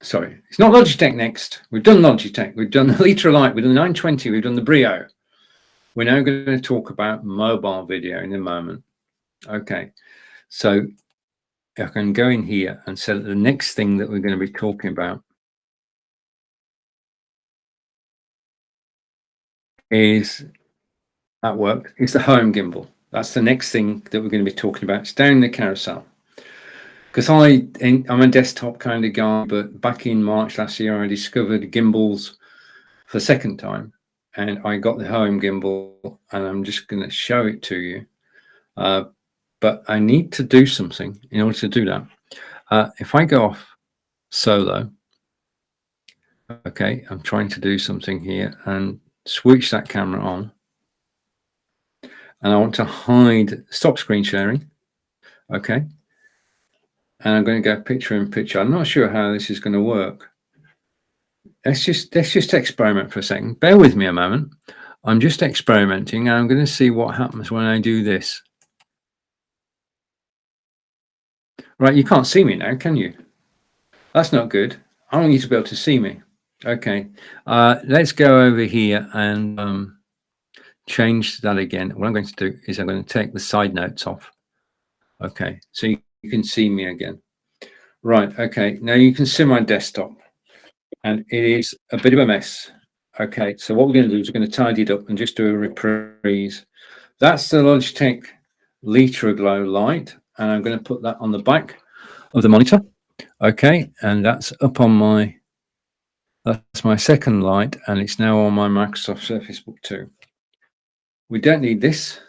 sorry, it's not Logitech next. We've done Logitech, we've done the Light, we've done the 920, we've done the Brio. We're now going to talk about mobile video in a moment. Okay, so I can go in here and say that the next thing that we're going to be talking about is at work, is the home gimbal. That's the next thing that we're going to be talking about. It's down the carousel. Because I'm a desktop kind of guy, but back in March last year, I discovered gimbals for the second time, and I got the home gimbal, and I'm just going to show it to you. But I need to do something in order to do that. If I go off solo, okay, I'm trying to do something here and switch that camera on, and I want to hide, stop screen sharing, okay, and I'm going to go picture in picture. I'm not sure how this is going to work. Let's just experiment for a second. Bear with me a moment. I'm just experimenting, and I'm going to see what happens when I do this. Right, you can't see me now, can you? That's not good. I want you to be able to see me. Okay, let's go over here and change that again. What I'm going to do is I'm going to take the side notes off. Okay, so you can see me again. Right, okay, now you can see my desktop, and it is a bit of a mess. Okay, so what we're going to do is we're going to tidy it up and just do a reprise. That's the Logitech Glow light, and I'm going to put that on the back of the monitor. Okay, and that's up on that's my second light, and it's now on my Microsoft Surface Book 2. We don't need this.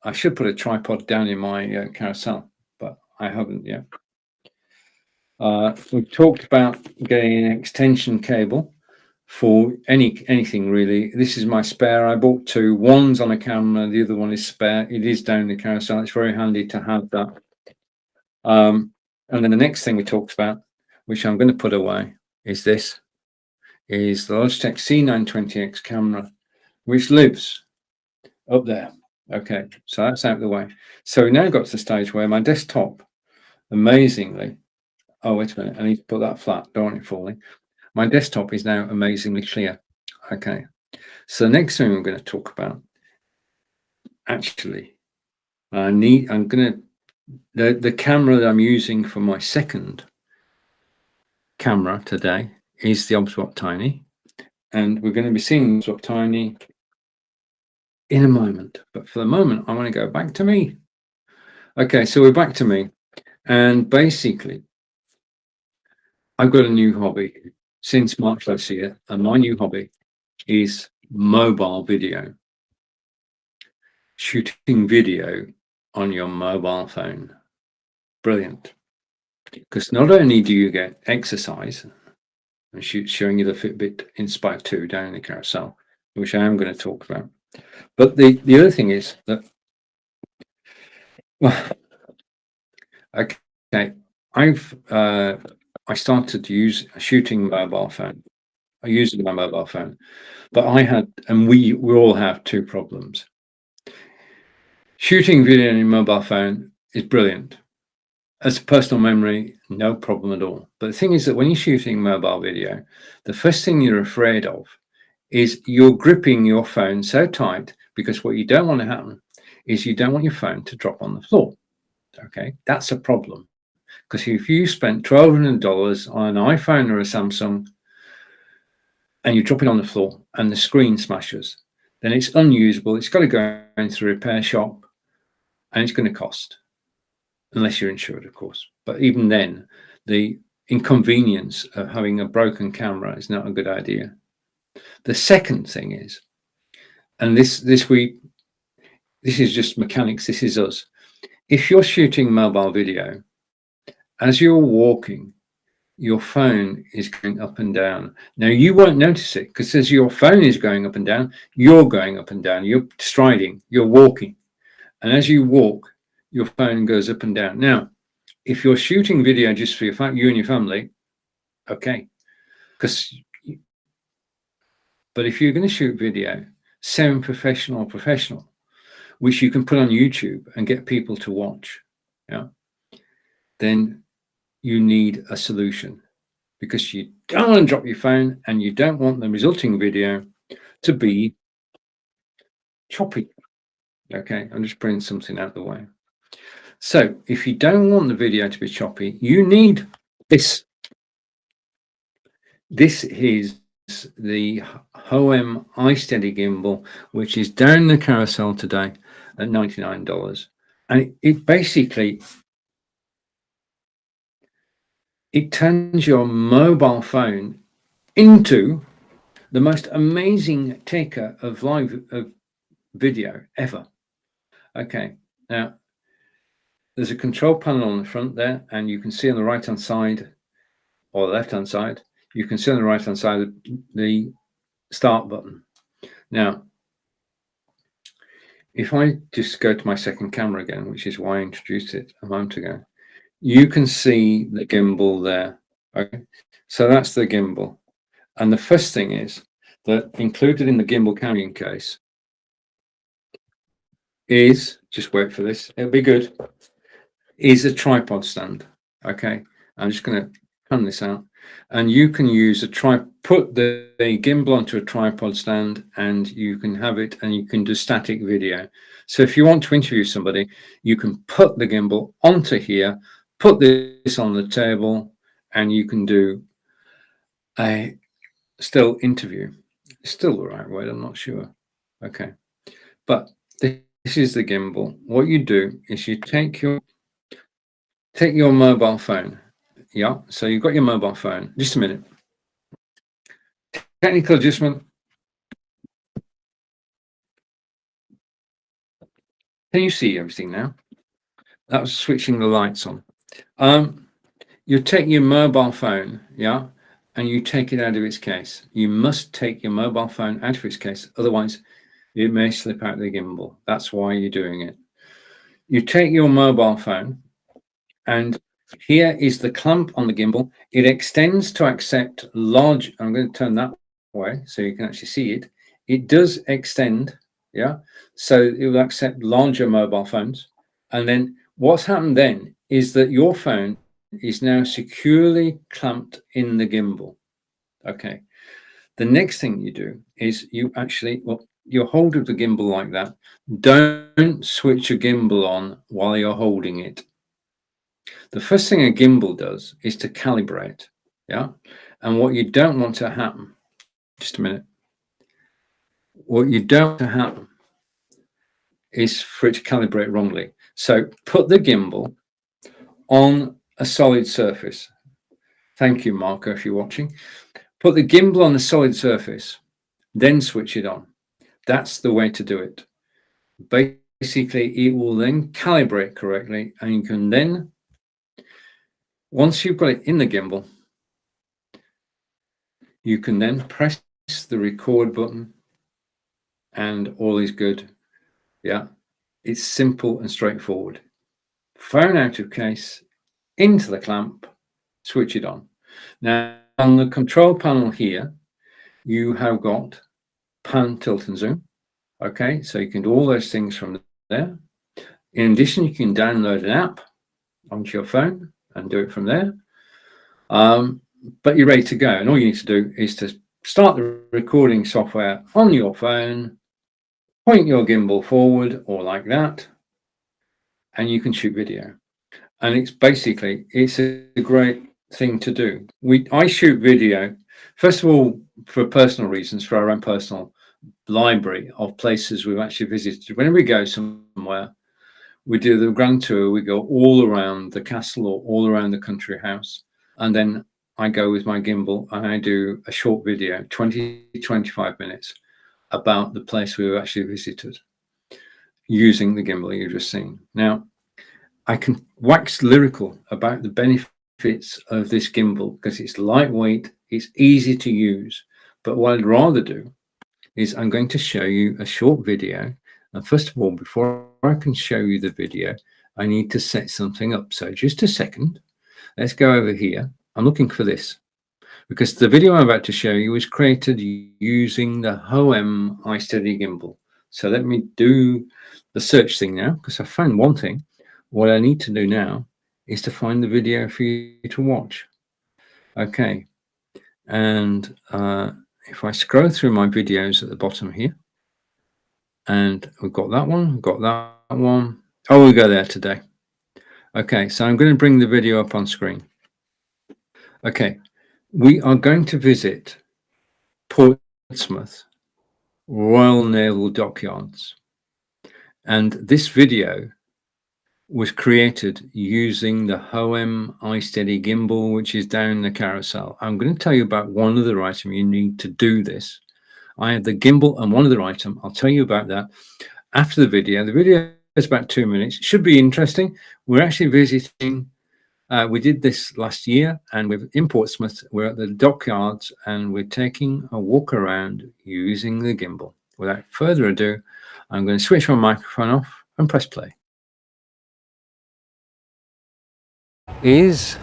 I should put a tripod down in my carousel, but I haven't yet. We've talked about getting an extension cable for anything really. This is my spare. I bought two. One's on a camera, the other one is spare. It is down the carousel. It's very handy to have that. And then the next thing we talked about, which I'm going to put away, is this. Is the Logitech C920X camera, which lives up there. Okay, so that's out of the way. So we now got to the stage where my desktop, amazingly, oh wait a minute, I need to put that flat, don't want it falling. My desktop is now amazingly clear. Okay, so the next thing we're going to talk about, actually, the camera that I'm using for my second camera today is the Obswap Tiny, and we're going to be seeing the Obswap Tiny in a moment. But for the moment, I want to go back to me. Okay, so we're back to me, and basically, I've got a new hobby since March last year, and my new hobby is mobile video. Shooting video on your mobile phone. Brilliant. Because not only do you get exercise, and showing you the Fitbit Inspire 2 down in the carousel, which I am going to talk about, but the other thing is that, well, okay, I started to use a shooting mobile phone. I used it on my mobile phone, but I had, and we all have two problems. Shooting video on your mobile phone is brilliant. As a personal memory, no problem at all. But the thing is that when you're shooting mobile video, the first thing you're afraid of is you're gripping your phone so tight, because what you don't want to happen is you don't want your phone to drop on the floor. Okay, that's a problem. Because if you spent $1,200 on an iPhone or a Samsung and you drop it on the floor and the screen smashes, then it's unusable. It's got to go into a repair shop, and it's going to cost, unless you're insured, of course. But even then, the inconvenience of having a broken camera is not a good idea. The second thing is, and this is just mechanics, this is us. If you're shooting mobile video, as you're walking, your phone is going up and down. Now, you won't notice it, because as your phone is going up and down, you're going up and down. You're striding, you're walking. And as you walk, your phone goes up and down. Now, if you're shooting video just for you and your family, okay. But if you're going to shoot video, semi-professional or professional, which you can put on YouTube and get people to watch, yeah, then you need a solution. because you don't want to drop your phone and you don't want the resulting video to be choppy. Okay, I'm just bringing something out of the way. So if you don't want the video to be choppy, you need this. This is the Hoem iSteady gimbal, which is down the carousel today at $99. And it basically, it turns your mobile phone into the most amazing taker of live video ever. Okay, now there's a control panel on the front there, and you can see on the right hand side or the left hand side, you can see on the right hand side the start button. Now, if I just go to my second camera again, which is why I introduced it a moment ago, you can see the gimbal there. Okay, so that's the gimbal. And the first thing is that included in the gimbal carrying case is, just wait for this, it'll be good, is a tripod stand. Okay, I'm just going to pan this out, and you can use put the gimbal onto a tripod stand, and you can have it, and you can do static video. So if you want to interview somebody, you can put the gimbal onto here, put this on the table, and you can do a still interview. Still the right word, I'm not sure. Okay, but this is the gimbal. What you do is you take your mobile phone. Yeah, so you've got your mobile phone. Just a minute. Technical adjustment. Can you see everything now? That was switching the lights on. You take your mobile phone, yeah, and you take it out of its case. You must take your mobile phone out of its case, otherwise it may slip out of the gimbal. That's why you're doing it. You take your mobile phone, and here is the clamp on the gimbal. It extends to accept large. I'm going to turn that way so you can actually see it. It does extend, yeah, so it will accept larger mobile phones. And then what's happened then is that your phone is now securely clamped in the gimbal. Okay, the next thing you do is you actually, well, you hold of the gimbal like that. Don't switch your gimbal on while you're holding it. The first thing a gimbal does is to calibrate, yeah? And what you don't want to happen, just a minute, what you don't want to happen is for it to calibrate wrongly. So put the gimbal on a solid surface. Thank you, Marco, if you're watching. Put the gimbal on a solid surface, then switch it on. That's the way to do it. Basically, it will then calibrate correctly, and you can then, once you've got it in the gimbal, you can then press the record button and all is good. Yeah, it's simple and straightforward. Phone out of case, into the clamp, switch it on. Now, on the control panel here, you have got pan, tilt, and zoom. Okay, so you can do all those things from there. In addition, you can download an app onto your phone and do it from there. But you're ready to go. And all you need to do is to start the recording software on your phone, point your gimbal forward or like that, and you can shoot video. And it's basically, it's a great thing to do. I shoot video, first of all, for personal reasons, for our own personal library of places we've actually visited. Whenever we go somewhere, we do the grand tour, we go all around the castle or all around the country house. And then I go with my gimbal and I do a short video, 20-25 minutes, about the place we've actually visited using the gimbal you've just seen. Now, I can wax lyrical about the benefits of this gimbal because it's lightweight, it's easy to use. But what I'd rather do is I'm going to show you a short video. And first of all, before I can show you the video, I need to set something up. So just a second, let's go over here. I'm looking for this because the video I'm about to show you was created using the Hoem iSteady gimbal. So let me do the search thing now because I found one thing. What I need to do now is to find the video for you to watch. Okay, And if I scroll through my videos at the bottom here, and we've got that one, we've got that one. Oh, we go there today. Okay, so I'm going to bring the video up on screen. Okay, we are going to visit Portsmouth Royal Naval Dockyards. And this video was created using the Hoem iSteady gimbal, which is down the carousel. I'm going to tell you about one other item you need to do this. I have the gimbal and one other item. I'll tell you about that after the video. The video is about 2 minutes. It should be interesting. We're actually visiting, we did this last year, and we're in Portsmouth. We're at the dockyards and we're taking a walk around using the gimbal. Without further ado, I'm going to switch my microphone off and press play. Is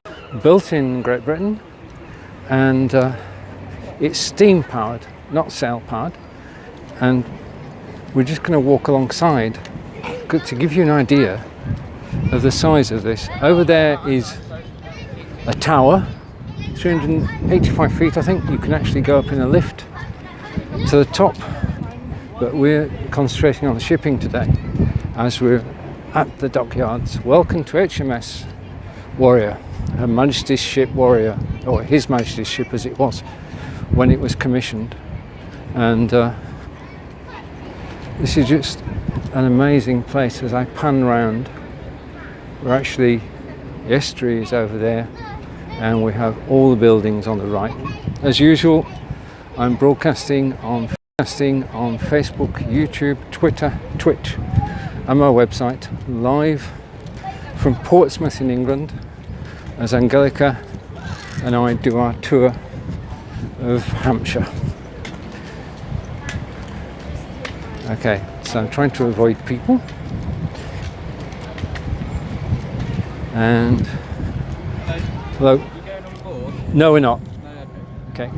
built in Great Britain, and it's steam powered, not sail powered, and we're just going to walk alongside to give you an idea of the size of this. Over there is a tower, 385 feet I think. You can actually go up in a lift to the top, but we're concentrating on the shipping today as we're at the dockyards. Welcome to HMS Warrior, Her Majesty's ship Warrior, or His Majesty's ship as it was when it was commissioned. And this is just an amazing place. As I pan round, we're actually, the estuary is over there, and we have all the buildings on the right. As usual, I'm broadcasting on Facebook, YouTube, Twitter, Twitch, and my website, live from Portsmouth in England, as Angelica and I do our tour of Hampshire. Okay, so I'm trying to avoid people. And hello. Are you going on board? No, we're not. No, Okay.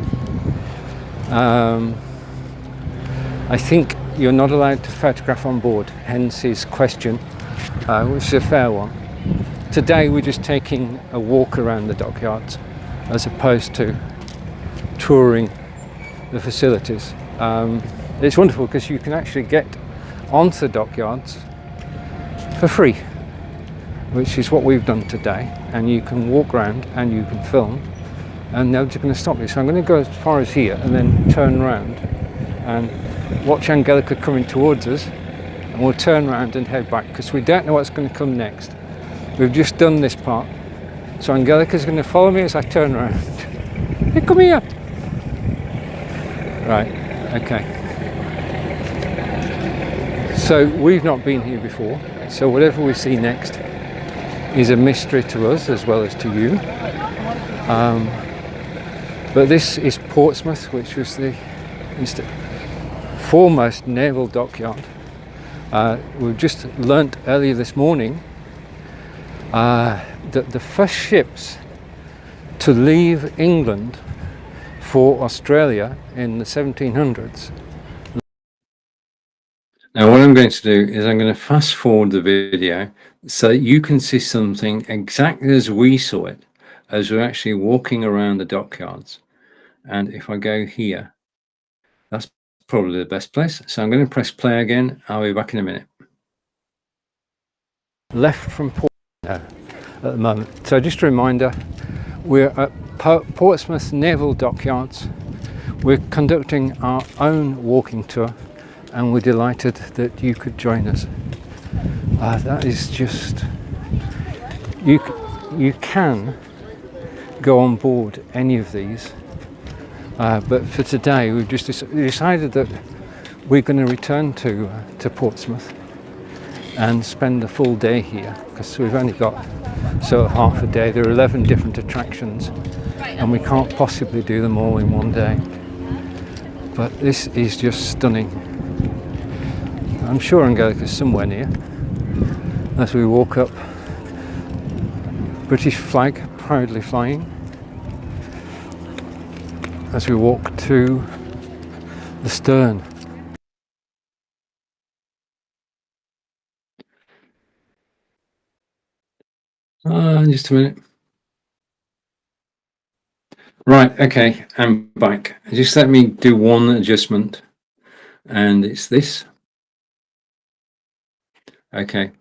I think you're not allowed to photograph on board, hence his question, which is a fair one. Today we're just taking a walk around the dockyards as opposed to touring the facilities. It's wonderful because you can actually get onto the dockyards for free, which is what we've done today, and you can walk around and you can film and nobody's going to stop you. So I'm going to go as far as here and then turn around and watch Angelica coming towards us, and we'll turn around and head back because we don't know what's going to come next. We've just done this part, so Angelica's going to follow me as I turn around. Hey, come here! Right, okay. So we've not been here before, so whatever we see next is a mystery to us as well as to you. But this is Portsmouth, which was the foremost naval dockyard. We've just learnt earlier this morning that the first ships to leave England for Australia in the 1700s. Now what I'm going to do is I'm going to fast forward the video so that you can see something exactly as we saw it as we're actually walking around the dockyards. And if I go here, that's probably the best place. So I'm going to press play again. I'll be back in a minute. Left from port now at the moment. So just a reminder, we're at Portsmouth Naval Dockyards. We're conducting our own walking tour, and we're delighted that you could join us. That is just, you can go on board any of these, but for today we've just decided that we're going to return to Portsmouth and spend the full day here, because we've only got sort of half a day. There are 11 different attractions and we can't possibly do them all in one day, but this is just stunning. I'm sure Angelica's somewhere near as we walk up. British flag proudly flying as we walk to the stern. Just a minute. Right, okay, I'm back. Just let me do one adjustment, and it's this. Okay,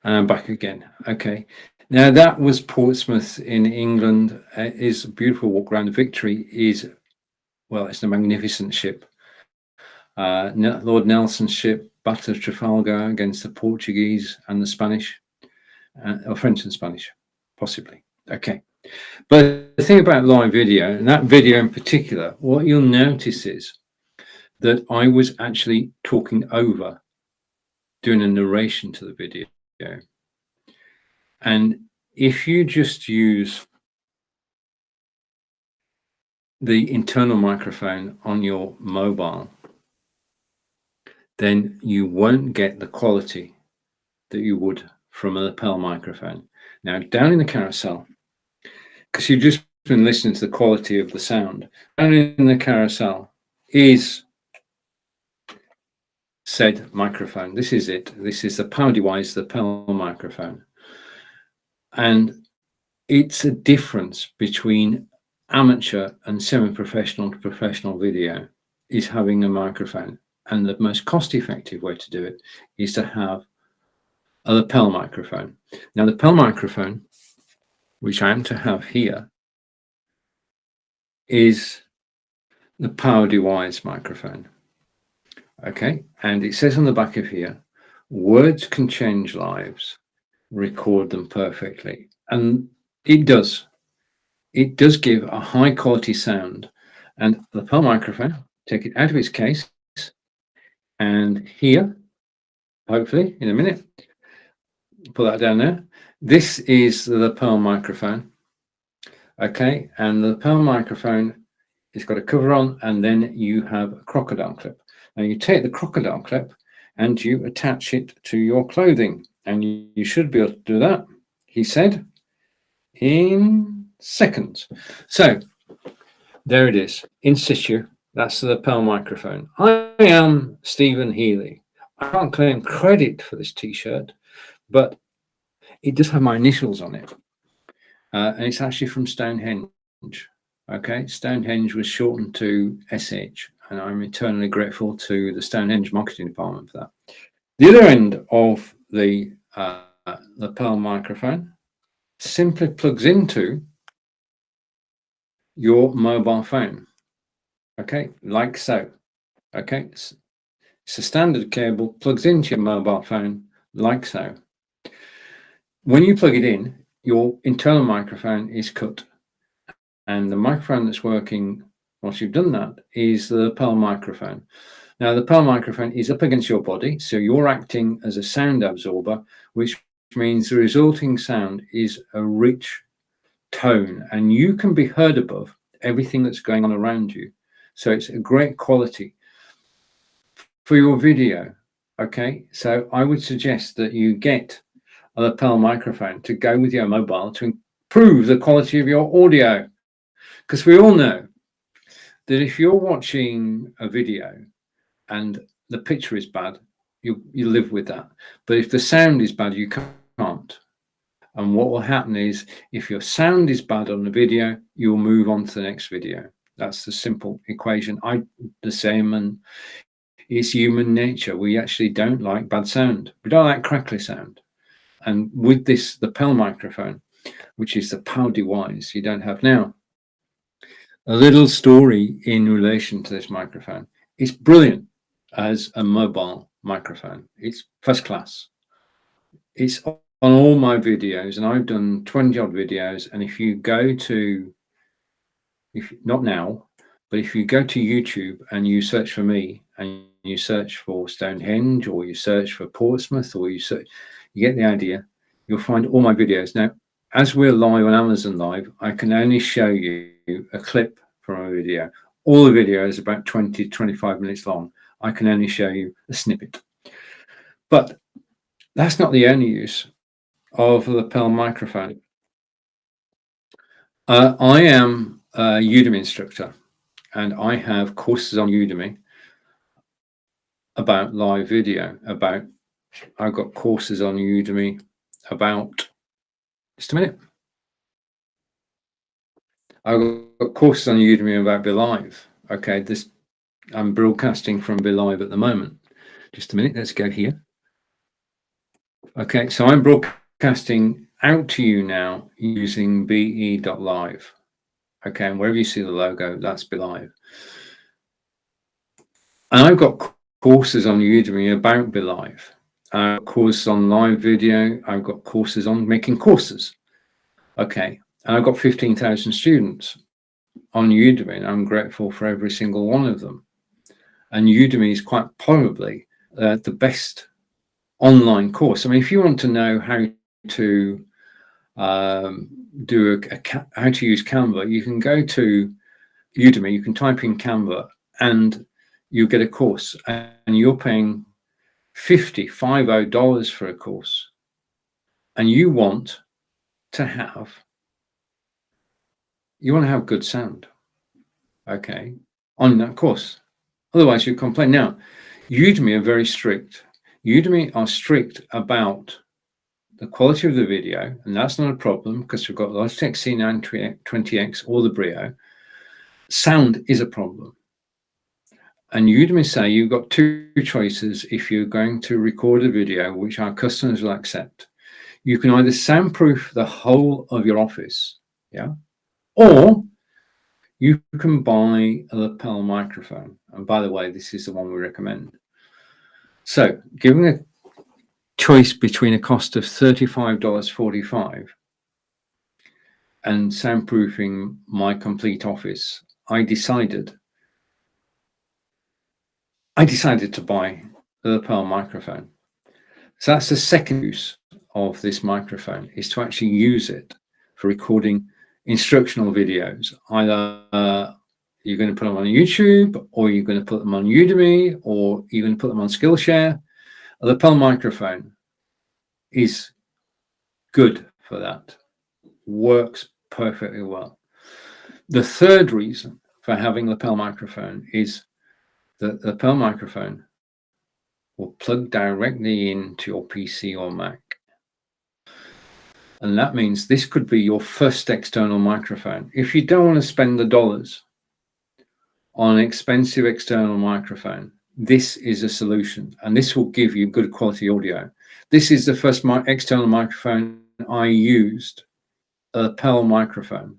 and I'm back again. Okay, now that was Portsmouth in England. Is a beautiful walk around. Victory is, well, it's a magnificent ship. Lord Nelson's ship, Battle of Trafalgar against the Portuguese and the Spanish, or French and Spanish, possibly. Okay. But the thing about live video, and that video in particular, what you'll notice is that I was actually talking over, doing a narration to the video. And if you just use the internal microphone on your mobile, then you won't get the quality that you would from a lapel microphone. Now, down in the carousel, because you've just been listening to the quality of the sound, down in the carousel is said microphone. This is it. This is the power device, the lapel microphone. And it's a difference between amateur and semi-professional to professional video is having a microphone. And the most cost-effective way to do it is to have a lapel microphone. Now, the lapel microphone, which I am to have here, is the power device microphone. Okay, and it says on the back of here, words can change lives, record them perfectly. And it does. It does give a high quality sound. And the lapel microphone, take it out of its case, and here, hopefully in a minute, put that down there. This is the lapel microphone. Okay, and the lapel microphone, it's got a cover on, and then you have a crocodile clip. Now you take the crocodile clip and you attach it to your clothing, and you should be able to do that, he said, in seconds. So there it is, in situ. That's the lapel microphone. I am Stephen Healey. I can't claim credit for this t-shirt, but it does have my initials on it. And it's actually from Stonehenge. Okay, Stonehenge was shortened to SH, and I'm eternally grateful to the Stonehenge marketing department for that. The other end of the lapel microphone simply plugs into your mobile phone. Okay, like so. Okay, it's a standard cable, plugs into your mobile phone, like so. When you plug it in, your internal microphone is cut, and the microphone that's working once you've done that is the lapel microphone. Now, the lapel microphone is up against your body, so you're acting as a sound absorber, which means the resulting sound is a rich tone, and you can be heard above everything that's going on around you. So it's a great quality for your video. Okay, so I would suggest that you get a lapel microphone to go with your mobile to improve the quality of your audio, because we all know that if you're watching a video and the picture is bad, you live with that. But if the sound is bad, you can't. And what will happen is, if your sound is bad on the video, you'll move on to the next video. That's the simple equation. The same, and it's human nature. We actually don't like bad sound. We don't like crackly sound. And with this, the lapel microphone, which is the power device you don't have now. A little story in relation to this microphone. It's brilliant as a mobile microphone. It's first class. It's on all my videos, and I've done 20 odd videos. And if you go to, not now, but if you go to YouTube and you search for me, and you search for Stonehenge, or you search for Portsmouth, or you get the idea. You'll find all my videos. Now, as we're live on Amazon Live, I can only show you a clip from a video. All the videos about 20, 25 minutes long. I can only show you a snippet. But that's not the only use of the lapel microphone. I am a Udemy instructor, and I have courses on Udemy about live video. I've got courses on Udemy about, just a minute. I've got courses on Udemy about Be Live. Okay, I'm broadcasting from Be Live at the moment. Just a minute, let's go here. Okay, so I'm broadcasting out to you now using be.live. Okay, and wherever you see the logo, that's Be Live. And I've got courses on Udemy about Be Live. I've got courses on live video. I've got courses on making courses. Okay, and I've got 15,000 students on Udemy, and I'm grateful for every single one of them. And Udemy is quite probably the best online course. I mean, if you want to know how to do how to use Canva, you can go to Udemy, you can type in Canva, and you get a course, and you're paying $50 for a course, and you want to have good sound, okay, on that course. Otherwise, you complain. Now, Udemy are very strict. Udemy are strict about the quality of the video, and that's not a problem because we've got Logitech C920X or the Brio. Sound is a problem. And Udemy say you've got two choices if you're going to record a video, which our customers will accept. You can either soundproof the whole of your office, yeah, or you can buy a lapel microphone. And by the way, this is the one we recommend. So, given a choice between a cost of $35.45 and soundproofing my complete office, I decided to buy the lapel microphone. So that's the second use of this microphone, is to actually use it for recording instructional videos. Either you're going to put them on YouTube, or you're going to put them on Udemy, or you're going to put them on Skillshare. A lapel microphone is good for that. Works perfectly well. The third reason for having a lapel microphone is that the lapel microphone will plug directly into your PC or Mac. And that means this could be your first external microphone. If you don't want to spend the dollars on an expensive external microphone, this is a solution, and this will give you good quality audio. This is the first external microphone I used, a lapel microphone.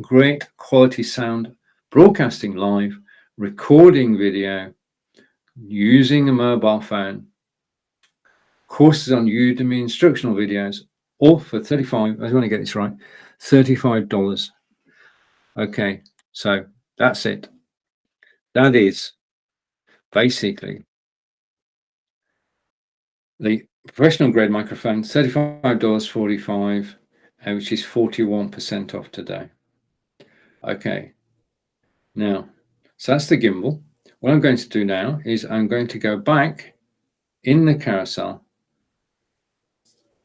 Great quality sound, broadcasting live, recording video, using a mobile phone, courses on Udemy, instructional videos, all for $35. I want to get this right, $35. Okay, so that's it. That is basically the professional grade microphone, $35.45, which is 41% off today. Okay, now, so that's the gimbal. What I'm going to do now is I'm going to go back in the carousel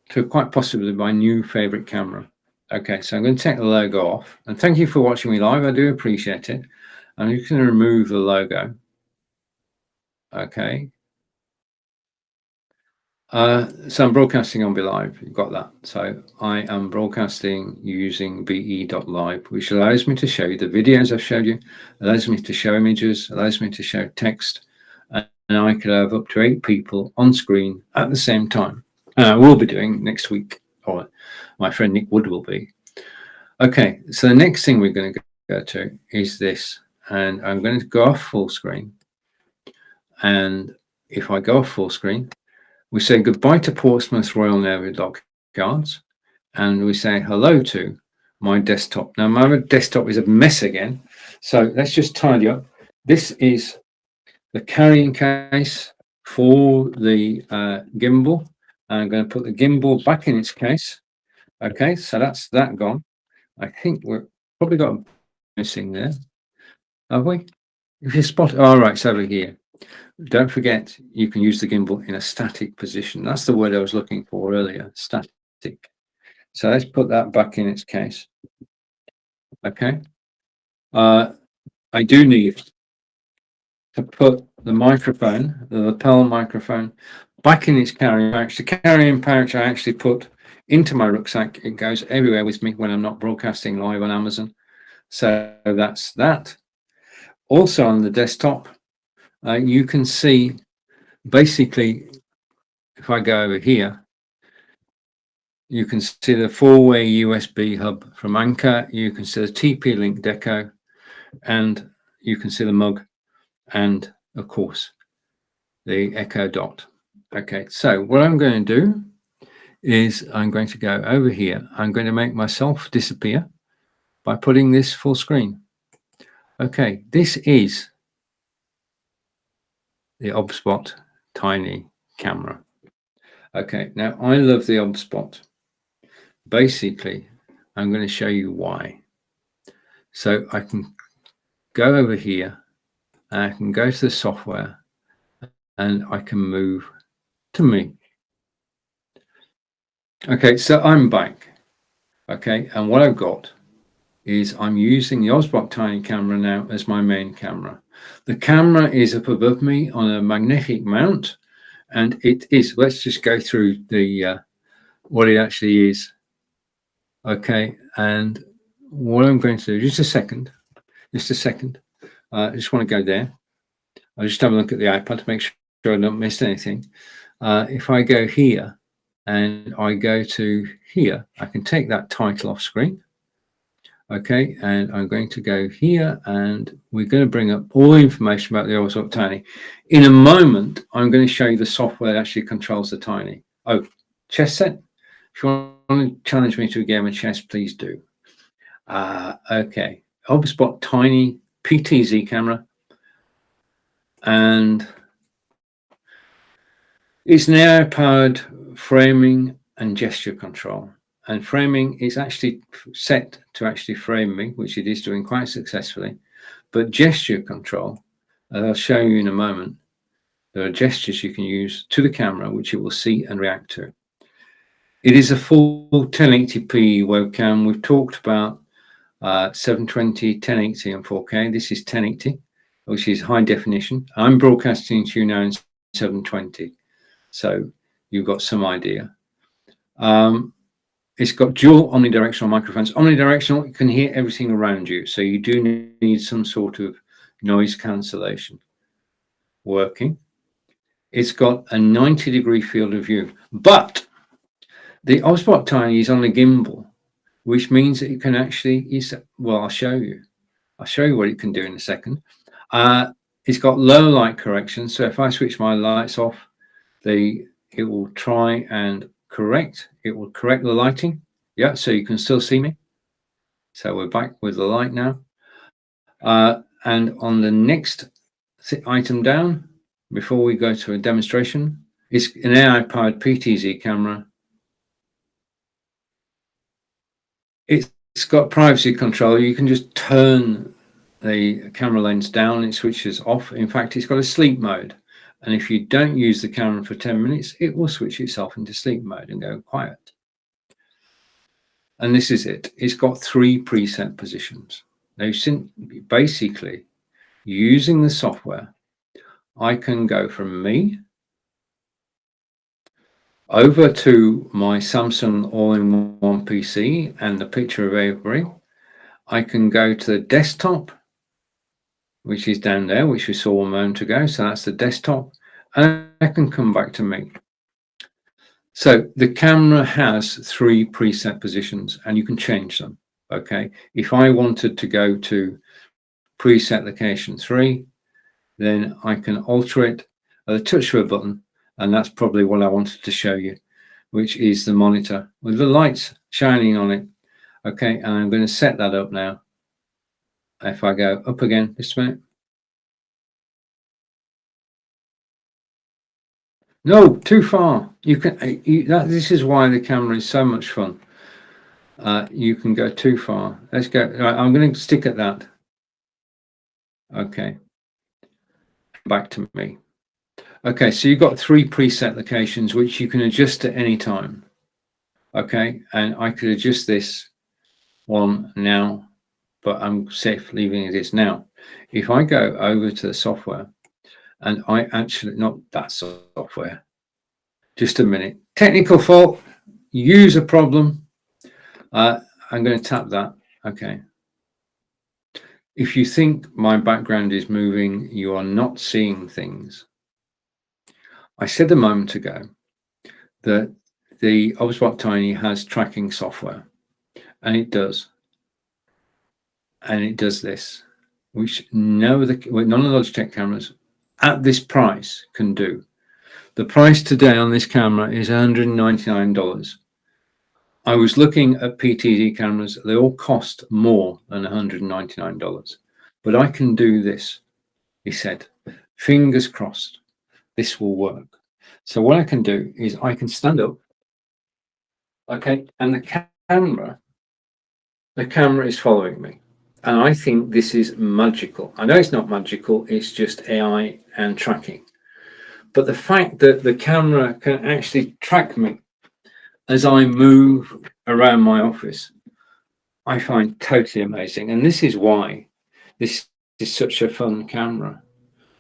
to quite possibly my new favorite camera. Okay, so I'm going to take the logo off, and thank you for watching me live. I do appreciate it. I'm just going to remove the logo. Okay. So I'm broadcasting on Be Live. You've got that. So I am broadcasting using be.live, which allows me to show you the videos I've showed you, allows me to show images, allows me to show text, and I could have up to 8 people on screen at the same time. And I will be doing next week, or my friend Nick Wood will be. Okay, so the next thing we're going to go to is this, and I'm going to go off full screen. And if I go off full screen, we say goodbye to Portsmouth Royal Navy Dockyards, and we say hello to my desktop. Now, my desktop is a mess again, so let's just tidy up. This is the carrying case for the gimbal. I'm going to put the gimbal back in its case. Okay, so that's that gone. I think we're probably got a missing there. Have we? If you spot, all right, it's over here. Don't forget, you can use the gimbal in a static position. That's the word I was looking for earlier, static. So let's put that back in its case. Okay. I do need to put the microphone, the lapel microphone, back in its carrying pouch. The carrying pouch I actually put into my rucksack. It goes everywhere with me when I'm not broadcasting live on Amazon. So that's that. Also on the desktop, you can see basically, if I go over here, you can see the 4-way USB hub from Anchor. You can see the TP-Link Deco, and you can see the mug, and of course the Echo Dot. Okay, so what I'm going to do is I'm going to go over here. I'm going to make myself disappear by putting this full screen. Okay, this is the OBSBot tiny camera. Okay, now I love the OBSBot. Basically, I'm going to show you why. So I can go over here and I can go to the software and I can move to me. Okay, so I'm back. Okay, and what I've got is I'm using the OBSBot tiny camera now as my main camera. The camera is up above me on a magnetic mount, and it is, let's just go through the what it actually is. Okay, and what I'm going to do, just a second. I just want to go there. I'll just have a look at the iPad to make sure I don't miss anything. If I go here and I go to here, I can take that title off screen. Okay, and I'm going to go here and we're going to bring up all the information about the OBSBot Tiny. In a moment, I'm going to show you the software that actually controls the Tiny. Oh, chess set? If you want to challenge me to a game of chess, please do. Okay, OBSBot Tiny PTZ camera. And it's an AI-powered framing and gesture control. And framing is actually set to actually frame me, which it is doing quite successfully. But gesture control, as I'll show you in a moment, there are gestures you can use to the camera, which it will see and react to. It is a full 1080p webcam. We've talked about 720, 1080 and 4K. This is 1080, which is high definition. I'm broadcasting to you now in 720. So you've got some idea. It's got dual omnidirectional microphones. Omnidirectional, you can hear everything around you. So you do need some sort of noise cancellation working. It's got a 90-degree field of view. But the OBSBot Tiny is on a gimbal, which means that it can actually, well, I'll show you. I'll show you what it can do in a second. It's got low light correction. So if I switch my lights off, it will try and correct. It will correct the lighting. Yeah, so you can still see me. So we're back with the light now. And on the next item down, before we go to a demonstration, it's an AI-powered PTZ camera. It's got privacy control. You can just turn the camera lens down, it switches off. In fact, it's got a sleep mode. And if you don't use the camera for 10 minutes, it will switch itself into sleep mode and go quiet. And this is it. It's got 3 preset positions. Now, basically, using the software, I can go from me over to my Samsung all-in-one PC and the picture of Avery. I can go to the desktop, which is down there, which we saw a moment ago. So that's the desktop. And I can come back to me. So the camera has 3 preset positions and you can change them. Okay. If I wanted to go to preset location 3, then I can alter it at the touch of a button. And that's probably what I wanted to show you, which is the monitor with the lights shining on it. Okay. And I'm going to set that up now. If I go up again, just a minute. No, too far. You can. This is why the camera is so much fun. You can go too far. Let's go. Right, I'm going to stick at that. Okay. Back to me. Okay, so you've got 3 preset locations which you can adjust at any time. Okay, and I could adjust this one now, but I'm safe leaving it is now. If I go over to the software, and I actually, not that software, just a minute. Technical fault. user problem. I'm going to tap that. Okay. If you think my background is moving, you are not seeing things. I said a moment ago that the Obspot Tiny has tracking software, and it does. And it does this, which none of the Logitech cameras at this price can do. The price today on this camera is $199. I was looking at PTZ cameras, they all cost more than $199. But I can do this, he said. Fingers crossed, this will work. So what I can do is I can stand up, okay, and the camera is following me. And I think this is magical. I know it's not magical, it's just AI and tracking. But the fact that the camera can actually track me as I move around my office, I find totally amazing. And this is why this is such a fun camera.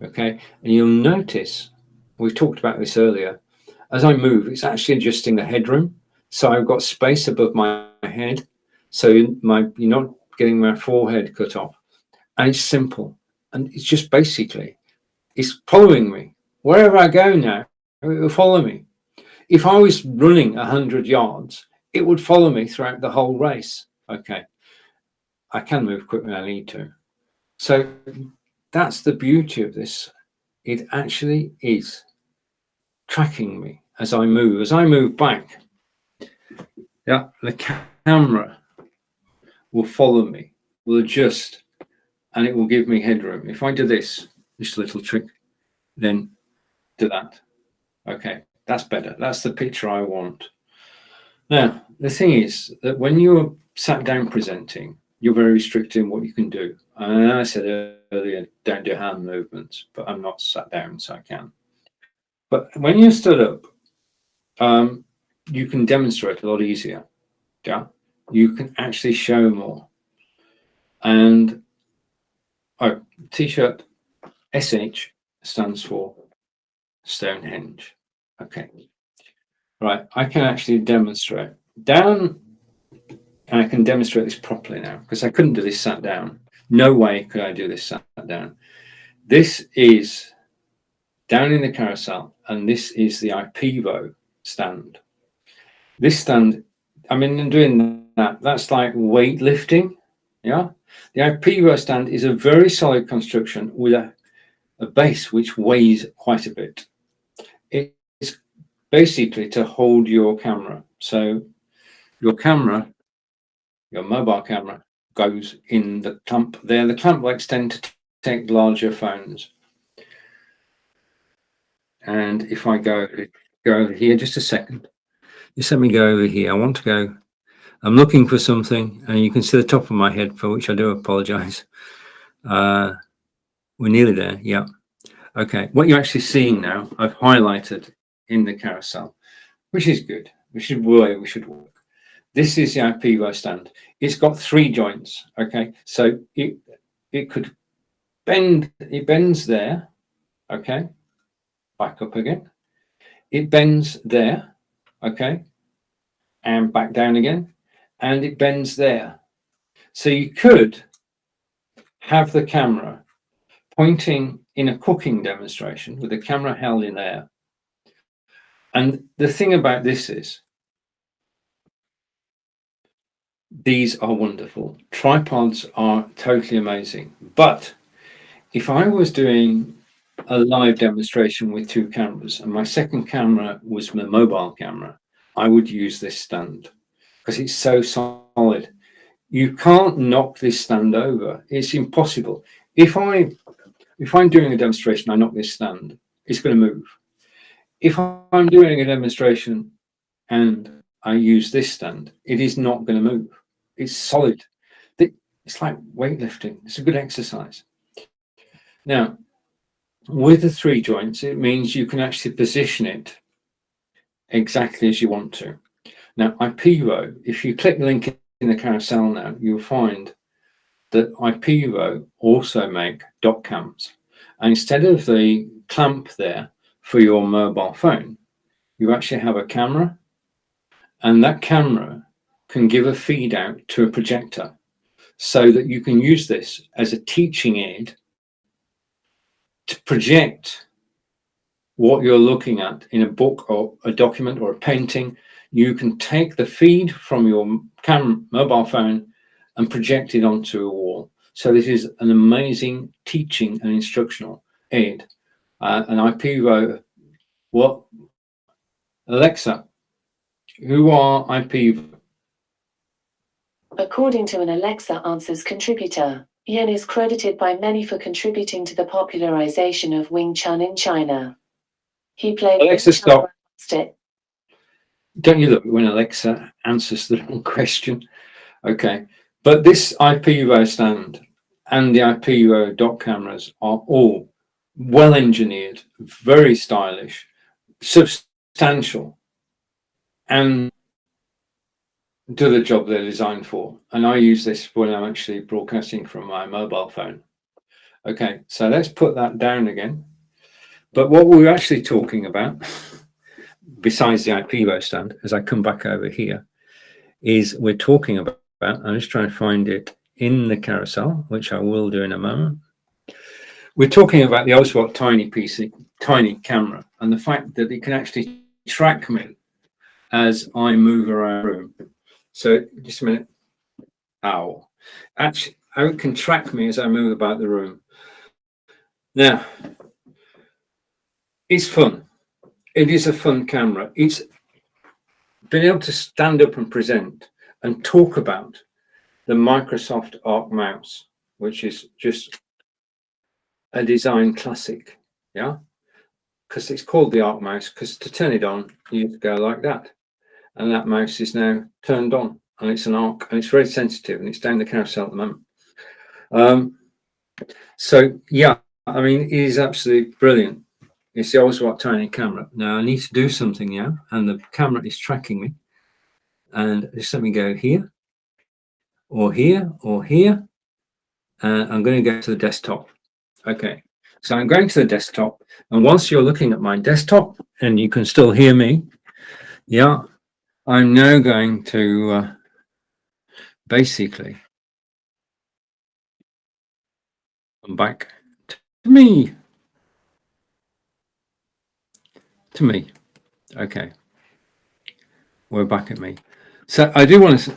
Okay. And you'll notice, we talked about this earlier, as I move, it's actually adjusting the headroom. So I've got space above my head. So you're not getting my forehead cut off. And it's simple. And it's just basically, it's following me. Wherever I go now, it will follow me. If I was running 100 yards, it would follow me throughout the whole race. Okay. I can move quick when I need to. So that's the beauty of this. It actually is tracking me as I move. As I move back, yeah, the camera will follow me, will adjust, and it will give me headroom. If I do this little trick, then do that. Okay, that's better. That's the picture I want. Now, the thing is that when you're sat down presenting, you're very restricted in what you can do. And I said earlier, don't do hand movements, but I'm not sat down, so I can. But when you're stood up, you can demonstrate a lot easier. Yeah, you can actually show more. And T-shirt SH stands for Stonehenge. Okay, right. I can actually demonstrate down, and I can demonstrate this properly now because I couldn't do this sat down. No way could I do this sat down. This is down in the carousel, and this is the IPEVO stand. This stand, I mean, doing that, that's like weightlifting. Yeah, the IPEVO stand is a very solid construction with a base which weighs quite a bit. It's basically to hold your camera. So your camera, your mobile camera, goes in the clamp there. The clamp will extend to take larger phones. And if I go over here, just a second, just let me go over here. I want to go, I'm looking for something, and you can see the top of my head, for which I do apologize. We're nearly there. Yeah. Okay. What you're actually seeing now, I've highlighted in the carousel, which is good, which is the way we should work. This is the IPEVO stand. It's got 3 joints. Okay. So it could bend, it bends there. Okay. Back up again. It bends there. Okay. And back down again. And it bends there. So you could have the camera pointing in a cooking demonstration with the camera held in there. And the thing about this is, these are wonderful. Tripods are totally amazing. But if I was doing a live demonstration with 2 cameras and my second camera was my mobile camera, I would use this stand because it's so solid. You can't knock this stand over. It's impossible. If I'm doing a demonstration, I knock this stand, it's going to move. If I'm doing a demonstration and I use this stand, it is not going to move. It's solid. It's like weightlifting. It's a good exercise. Now, with the 3 joints, it means you can actually position it exactly as you want to. Now, IPEVO, if you click the link in the carousel now, you'll find that IPEVO also make dock cams. And instead of the clamp there for your mobile phone, you actually have a camera and that camera can give a feed out to a projector, so that you can use this as a teaching aid to project what you're looking at in a book or a document or a painting. You can take the feed from your mobile phone and project it onto a wall. So this is an amazing teaching and instructional aid. An IPEVO, what? Alexa, who are IPEVO? According to an Alexa Answers contributor, Yan is credited by many for contributing to the popularization of Wing Chun in China. He played Alexa, stop. it. Don't you love it when Alexa answers the wrong question? Okay, but this IPEVO stand and the IPEVO dot cameras are all well engineered, very stylish, substantial, and do the job they're designed for. And I use this when I'm actually broadcasting from my mobile phone. Okay, so let's put that down again. But what we're actually talking about, besides the IPEVO stand, as I come back over here, is we're talking about, I'm just trying to find it in the carousel, which I will do in a moment. We're talking about the Oswald tiny camera, and the fact that it can actually track me as I move around the room. So just a minute. Ow. Actually, it can track me as I move about the room. Now, it's fun. It is a fun camera. It's been able to stand up and present and talk about the Microsoft Arc mouse, which is just a design classic, yeah? Because it's called the Arc mouse, because to turn it on, you have to go like that. And that mouse is now turned on, and it's an Arc, and it's very sensitive, and it's down the carousel at the moment. So, yeah, I mean, it is absolutely brilliant. It's the Oswald tiny camera. Now, I need to do something now, and the camera is tracking me. And just let me go here, or here, or here. And I'm going to go to the desktop. Okay, so I'm going to the desktop, and once you're looking at my desktop and you can still hear me, yeah, I'm now going to basically come back to me. Okay, we're back at me. So I do want to,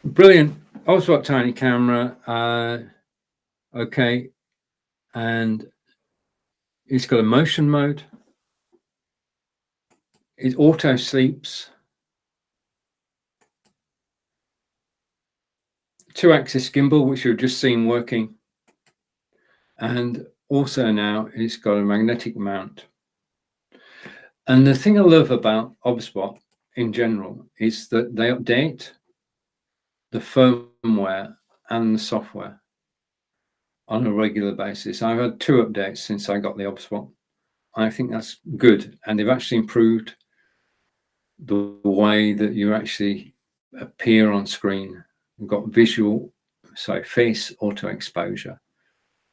brilliant Oswald tiny camera. Okay, and it's got a motion mode. It auto sleeps. 2-axis gimbal, which you've just seen working. And also now it's got a magnetic mount. And the thing I love about OBSBot in general is that they update the firmware and the software on a regular basis. I've had 2 updates since I got the OBSBot. I think that's good. And they've actually improved the way that you actually appear on screen. You've got visual, so face auto exposure.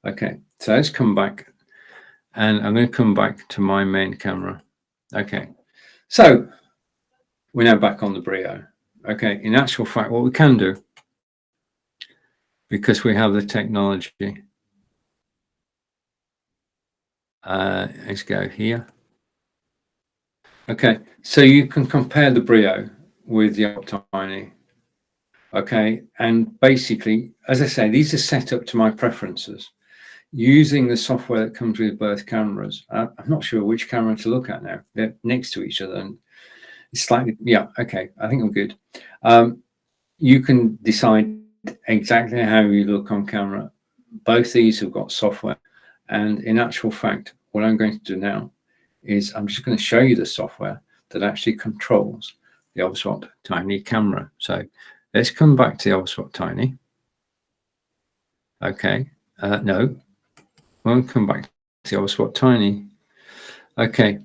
Okay, so let's come back, and I'm going to come back to my main camera. Okay, so we're now back on the Brio. Okay, in actual fact, what we can do, because we have the technology, let's go here. Okay, so you can compare the Brio with the Optiny. Okay, and basically, as I say, these are set up to my preferences using the software that comes with both cameras. I'm not sure which camera to look at now. They're next to each other, and it's slightly, yeah, okay, I think I'm good. You can decide exactly how you look on camera. Both these have got software, and in actual fact, what I'm going to do now is I'm just going to show you the software that actually controls the OBSBot Tiny camera. So let's come back to the OBSBot Tiny. Okay, no, we'll come back to the OBSBot Tiny. Okay,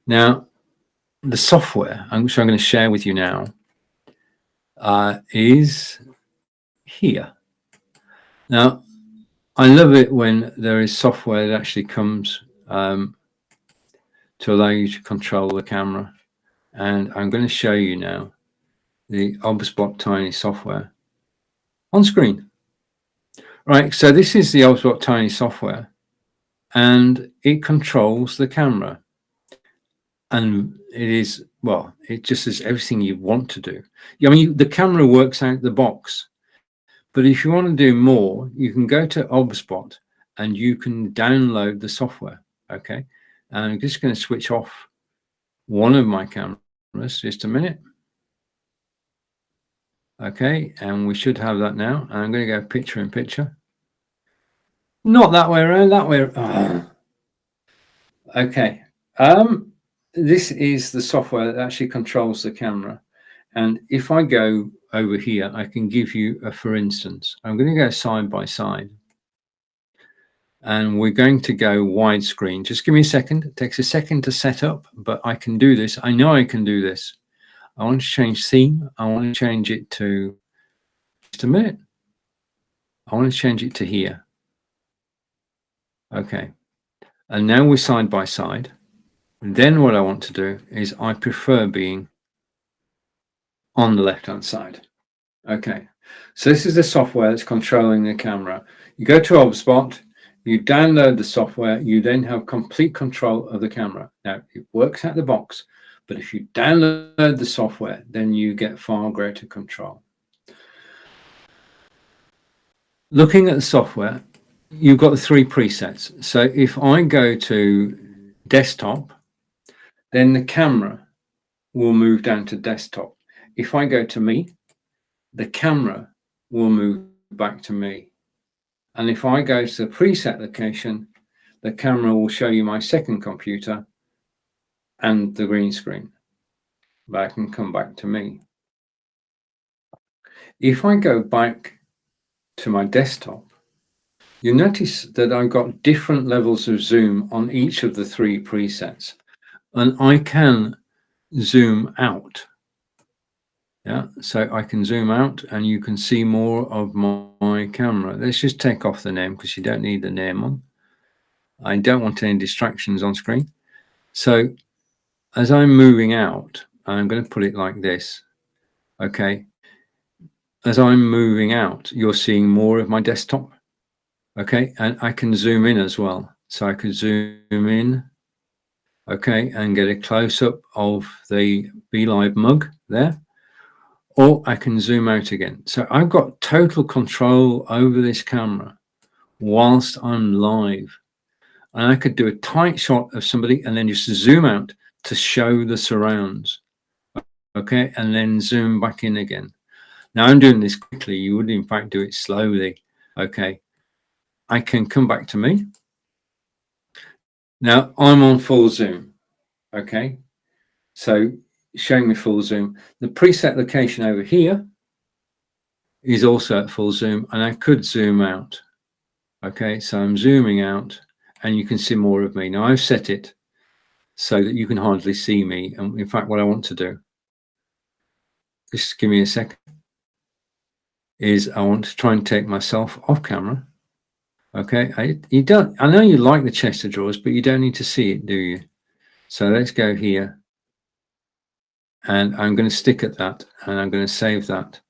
now the software, which I'm going to share with you now, is here. Now, I love it when there is software that actually comes to allow you to control the camera. And I'm going to show you now the OBSBot Tiny software on screen. Right, so this is the OBSBot Tiny software, and it controls the camera. And it is, well, it just is everything you want to do. I mean, the camera works out the box, but if you want to do more, you can go to OBSBot and you can download the software. Okay, and I'm just going to switch off one of my cameras, just a minute. Okay, and we should have that now. And I'm going to go picture in picture. Not that way around, that way. Okay. This is the software that actually controls the camera. And if I go over here, I can give you a for instance. I'm going to go side by side. And we're going to go widescreen. Just give me a second. It takes a second to set up, but I can do this. I know I can do this. I want to change theme. I want to change it to, just a minute. I want to change it to here. Okay. And now we're side by side. And then what I want to do is I prefer being on the left-hand side. Okay. So this is the software that's controlling the camera. You go to OBSBot, you download the software, you then have complete control of the camera. Now, it works out the box, but if you download the software, then you get far greater control. Looking at the software, you've got the 3 presets. So if I go to desktop, then the camera will move down to desktop. If I go to me, the camera will move back to me. And if I go to the preset location, the camera will show you my second computer and the green screen. But I can come back to me. If I go back to my desktop, you notice that I've got different levels of zoom on each of the 3 presets. And I can zoom out. Yeah, so I can zoom out and you can see more of my camera. Let's just take off the name because you don't need the name on. I don't want any distractions on screen. So as I'm moving out, I'm going to put it like this. Okay. As I'm moving out, you're seeing more of my desktop. Okay. And I can zoom in as well. So I could zoom in. Okay. And get a close up of the BeLive mug there. Or I can zoom out again. So I've got total control over this camera whilst I'm live. And I could do a tight shot of somebody and then just zoom out to show the surrounds. Okay, and then zoom back in again. Now I'm doing this quickly. You would in fact do it slowly. Okay, I can come back to me. Now I'm on full zoom. Okay, so showing me full zoom. The preset location over here is also at full zoom, and I could zoom out. Okay, so I'm zooming out and you can see more of me. Now I've set it so that you can hardly see me. And in fact, what I want to do, just give me a second, is I want to try and take myself off camera. Okay, I know you like the chest of drawers, but you don't need to see it, do you? So let's go here. And I'm going to stick at that and I'm going to save that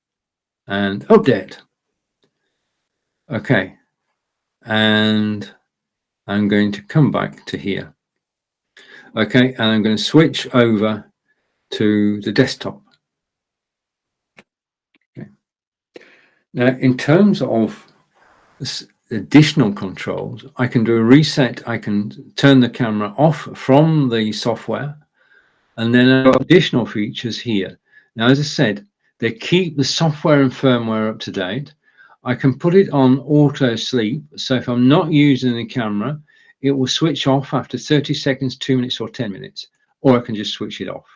and update. Okay. And I'm going to come back to here. Okay. And I'm going to switch over to the desktop. Okay. Now, in terms of additional controls, I can do a reset. I can turn the camera off from the software. And then I've got additional features here. Now, as I said, they keep the software and firmware up to date. I can put it on auto sleep. So if I'm not using the camera, it will switch off after 30 seconds, 2 minutes, or 10 minutes, or I can just switch it off.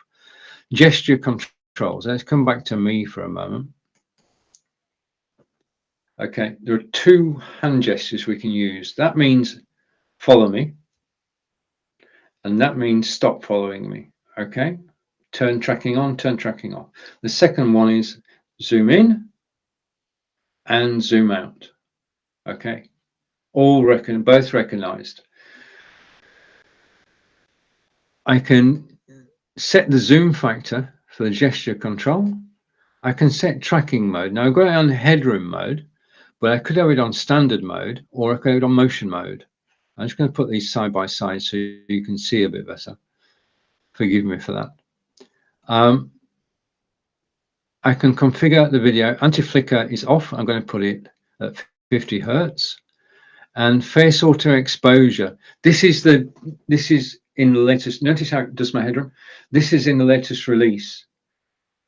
Gesture controls. Let's come back to me for a moment. Okay, there are 2 hand gestures we can use. That means follow me, and that means stop following me. Okay, turn tracking on, turn tracking off. The second one is zoom in and zoom out. Okay, both recognized. I can set the zoom factor for the gesture control, I can set tracking mode. Now I've got it on headroom mode, but I could have it on standard mode, or I could have it on motion mode. I'm just going to put these side by side so you can see a bit better. Forgive me for that. I can configure the video. Anti-flicker is off. I'm going to put it at 50 Hertz. And face auto exposure. This is in the latest. Notice how it does my headroom. This is in the latest release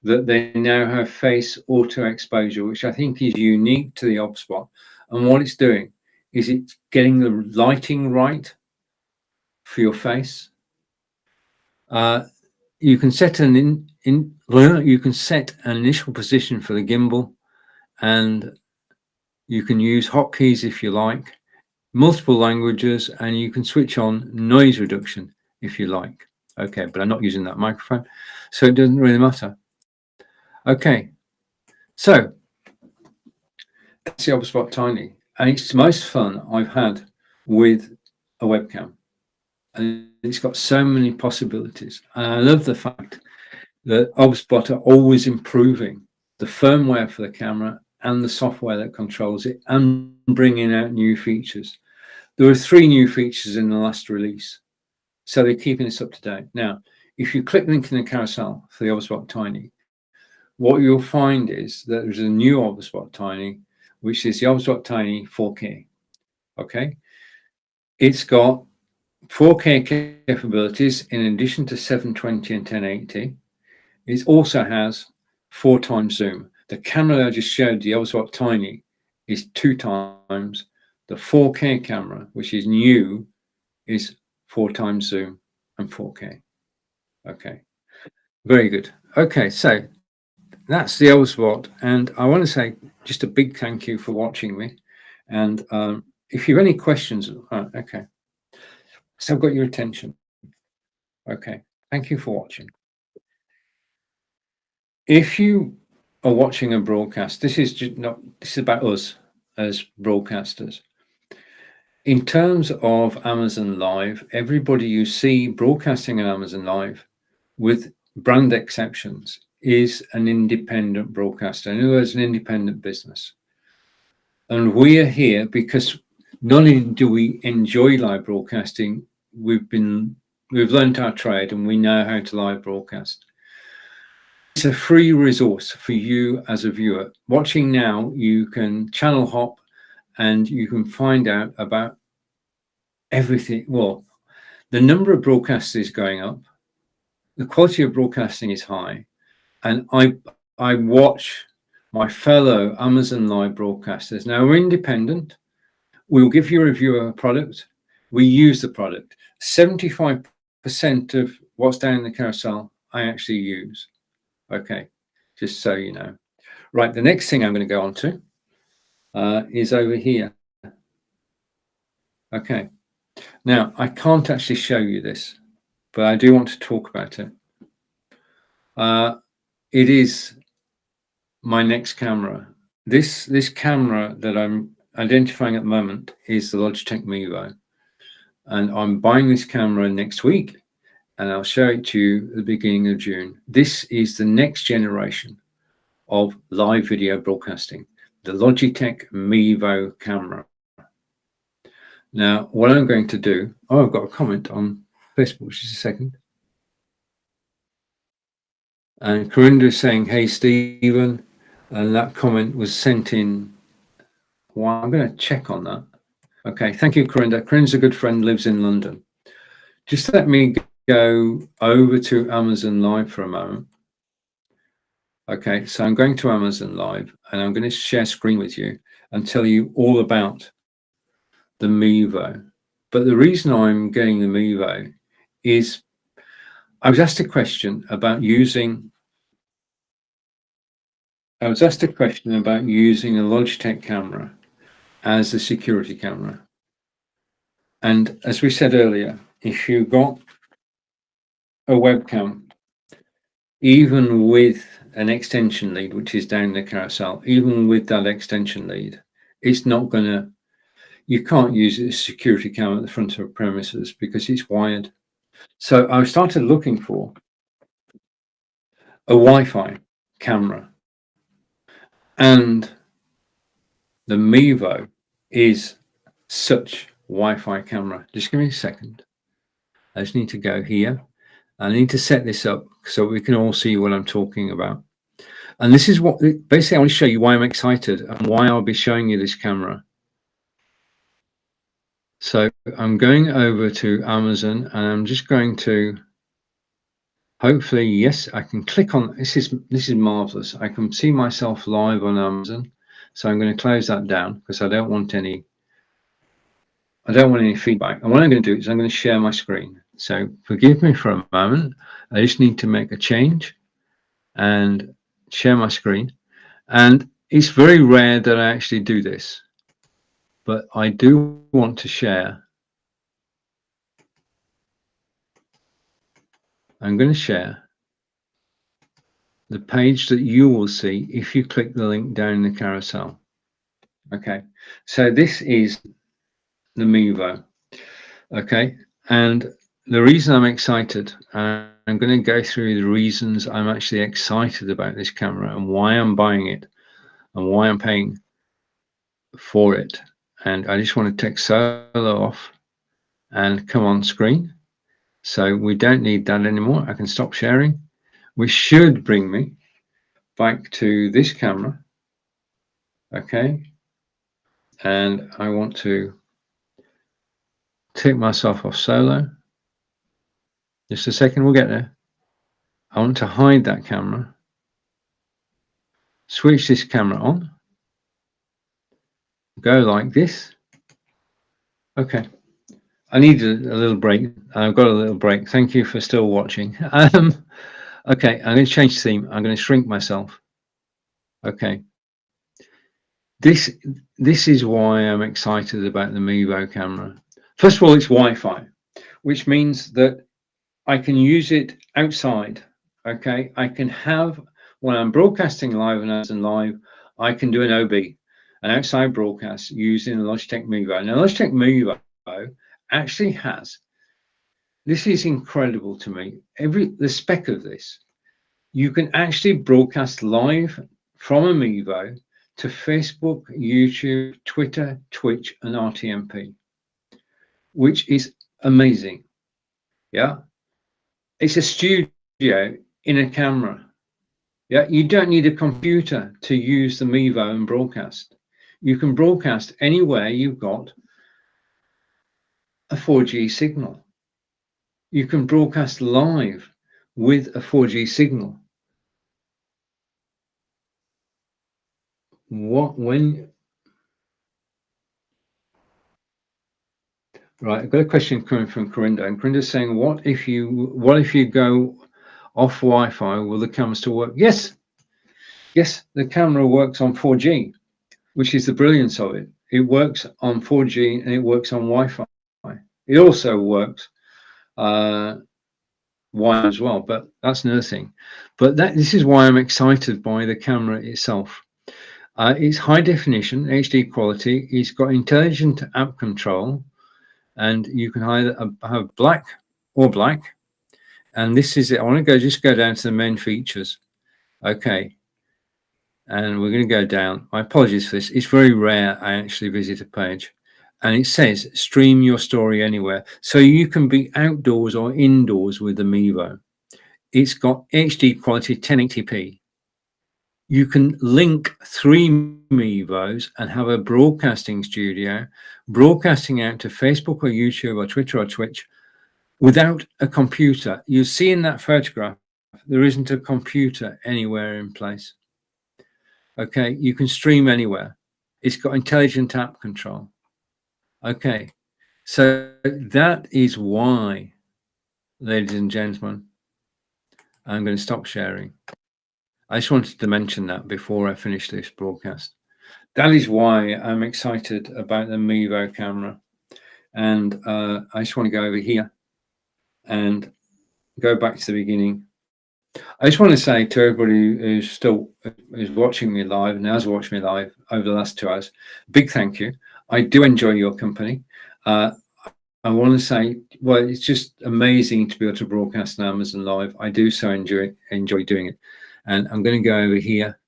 that they now have face auto exposure, which I think is unique to the OBSBot. And what it's doing is it's getting the lighting right for your face. You can set an you can set an initial position for the gimbal, and you can use hotkeys if you like, multiple languages, and you can switch on noise reduction if you like. Okay, but I'm not using that microphone, so it doesn't really matter. Okay, so that's the OBSBot Tiny, and it's the most fun I've had with a webcam, and it's got so many possibilities. And I love the fact that OBSBot are always improving the firmware for the camera and the software that controls it, and bringing out new features. There were 3 new features in the last release, so they're keeping us up to date. Now, if you click the link in the carousel for the OBSBot Tiny, what you'll find is that there's a new OBSBot Tiny, which is the OBSBot Tiny 4K. Okay, it's got 4K capabilities in addition to 720 and 1080. It also has 4 times zoom. The camera that I just showed, the OBSBot Tiny, is 2 times. The 4K camera, which is new, is 4 times zoom and 4K. Okay, very good. Okay, so that's the OBSBot, and I want to say just a big thank you for watching me. And if you have any questions, okay, so I've got your attention. Okay, thank you for watching. If you are watching a broadcast, this is about us as broadcasters. In terms of Amazon Live, everybody you see broadcasting on Amazon Live, with brand exceptions, is an independent broadcaster. In other words, an independent business. And we are here because not only do we enjoy live broadcasting, we've learned our trade and we know how to live broadcast. It's a free resource for you as a viewer. Watching now, you can channel hop and you can find out about everything. Well, the number of broadcasts is going up. The quality of broadcasting is high. And I watch my fellow Amazon Live broadcasters. Now, we're independent. We'll give you a review of a product. We use the product. 75% of what's down in the carousel, I actually use. Okay, just so you know. Right, the next thing I'm going to go on to is over here. Okay, now I can't actually show you this, but I do want to talk about it. It is my next camera. This camera that I'm identifying at the moment is the Logitech Mevo, and I'm buying this camera next week, and I'll show it to you at the beginning of June. This is the next generation of live video broadcasting, the Logitech Mevo camera. Now, what I'm going to do, I've got a comment on Facebook, just a second. And Corinda is saying, hey, Stephen, and that comment was sent in. Well, I'm going to check on that. Okay, thank you, Corinda. Corinda's a good friend, lives in London. Just let me go over to Amazon Live for a moment. Okay, so I'm going to Amazon Live and I'm going to share screen with you and tell you all about the Mevo. But the reason I'm getting the Mevo is I was asked a question about using a Logitech camera as a security camera. And as we said earlier, if you got a webcam, even with an extension lead, which is down the carousel, even with that extension lead, it's not going to, you can't use it as a security camera at the front of premises because it's wired. So I started looking for a Wi-Fi camera And the Mevo is such Wi-Fi camera. Just give me a second. I just need to go here. I need to set this up so we can all see what I'm talking about. And this is what, basically I want to show you why I'm excited and why I'll be showing you this camera. So I'm going over to Amazon and I'm just going to, hopefully, yes, I can click on, this is marvelous. I can see myself live on Amazon. So I'm going to close that down because I don't want any feedback. And what I'm going to do is I'm going to share my screen. So forgive me for a moment. I just need to make a change and share my screen. And it's very rare that I actually do this, but I do want to share. I'm going to share the page that you will see if you click the link down in the carousel. Okay, so this is the Mevo. Okay, and the reason I'm excited, I'm going to go through the reasons I'm actually excited about this camera and why I'm buying it and why I'm paying for it. And I just want to take solo off and come on screen. So we don't need that anymore. I can stop sharing. Which should bring me back to this camera. Okay. And I want to take myself off solo. Just a second, we'll get there. I want to hide that camera. Switch this camera on. Go like this. Okay. I need a little break. I've got a little break. Thank you for still watching. Okay, I'm going to change theme. I'm going to shrink myself. Okay. This is why I'm excited about the Mevo camera. First of all, it's Wi-Fi, which means that I can use it outside. Okay, I can have, when I'm broadcasting live and as in live, I can do an OB, an outside broadcast using the Logitech Mevo. Now, Logitech Mevo actually has, this is incredible to me, the spec of this, you can actually broadcast live from a Mevo to Facebook, YouTube, Twitter, Twitch, and RTMP, which is amazing. Yeah, it's a studio in a camera. Yeah, you don't need a computer to use the Mevo and broadcast. You can broadcast anywhere you've got a 4G signal. You can broadcast live with a 4G signal. Right, I've got a question coming from Corinda, and Corinda's saying, what if you go off Wi-Fi, will the camera still work? Yes, the camera works on 4G, which is the brilliance of it. It works on 4G and it works on Wi-Fi. It also works Wi-Fi as well, but that's another thing. But this is why I'm excited by the camera itself. It's high definition, HD quality. It's got intelligent app control, and you can either have black or black. And this is it. I want to just go down to the main features. Okay. And we're going to go down. My apologies for this. It's very rare I actually visit a page. And it says stream your story anywhere. So you can be outdoors or indoors with the Mevo. It's got HD quality 1080p. You can link 3 Mevos and have a broadcasting studio, broadcasting out to Facebook or YouTube or Twitter or Twitch without a computer. You see in that photograph, there isn't a computer anywhere in place. Okay, you can stream anywhere. It's got intelligent app control. Okay, so that is why, ladies and gentlemen, I'm going to stop sharing. I just wanted to mention that before I finish this broadcast. That is why I'm excited about the Mevo camera. And I just want to go over here and go back to the beginning. I just want to say to everybody who's still is watching me live and has watched me live over the last 2 hours, big thank you. I do enjoy your company. I want to say, well, it's just amazing to be able to broadcast on Amazon Live. I do so enjoy doing it. And I'm going to go over here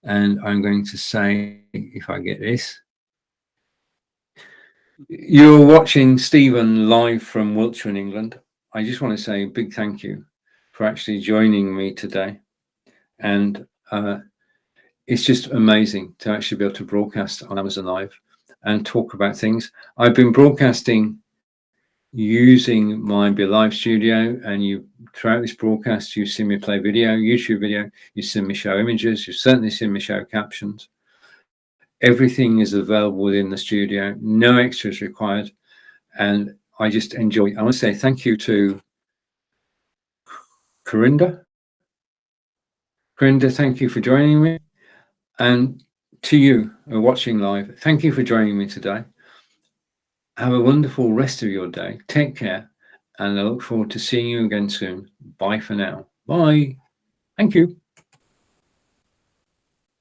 And I'm going to say, if I get this, you're watching Stephen live from Wiltshire in England. I just want to say a big thank you for actually joining me today. And it's just amazing to actually be able to broadcast on Amazon Live and talk about things. I've been broadcasting using my Be Live studio, and you throughout this broadcast, you've seen me play video, YouTube video, you've seen me show images, you've certainly seen me show captions. Everything is available within the studio, no extras required, and I just enjoy. I want to say thank you to Corinda. Corinda, thank you for joining me, and to you who are watching live, thank you for joining me today. Have a wonderful rest of your day. Take care, and I look forward to seeing you again soon. Bye for now. Bye. Thank you.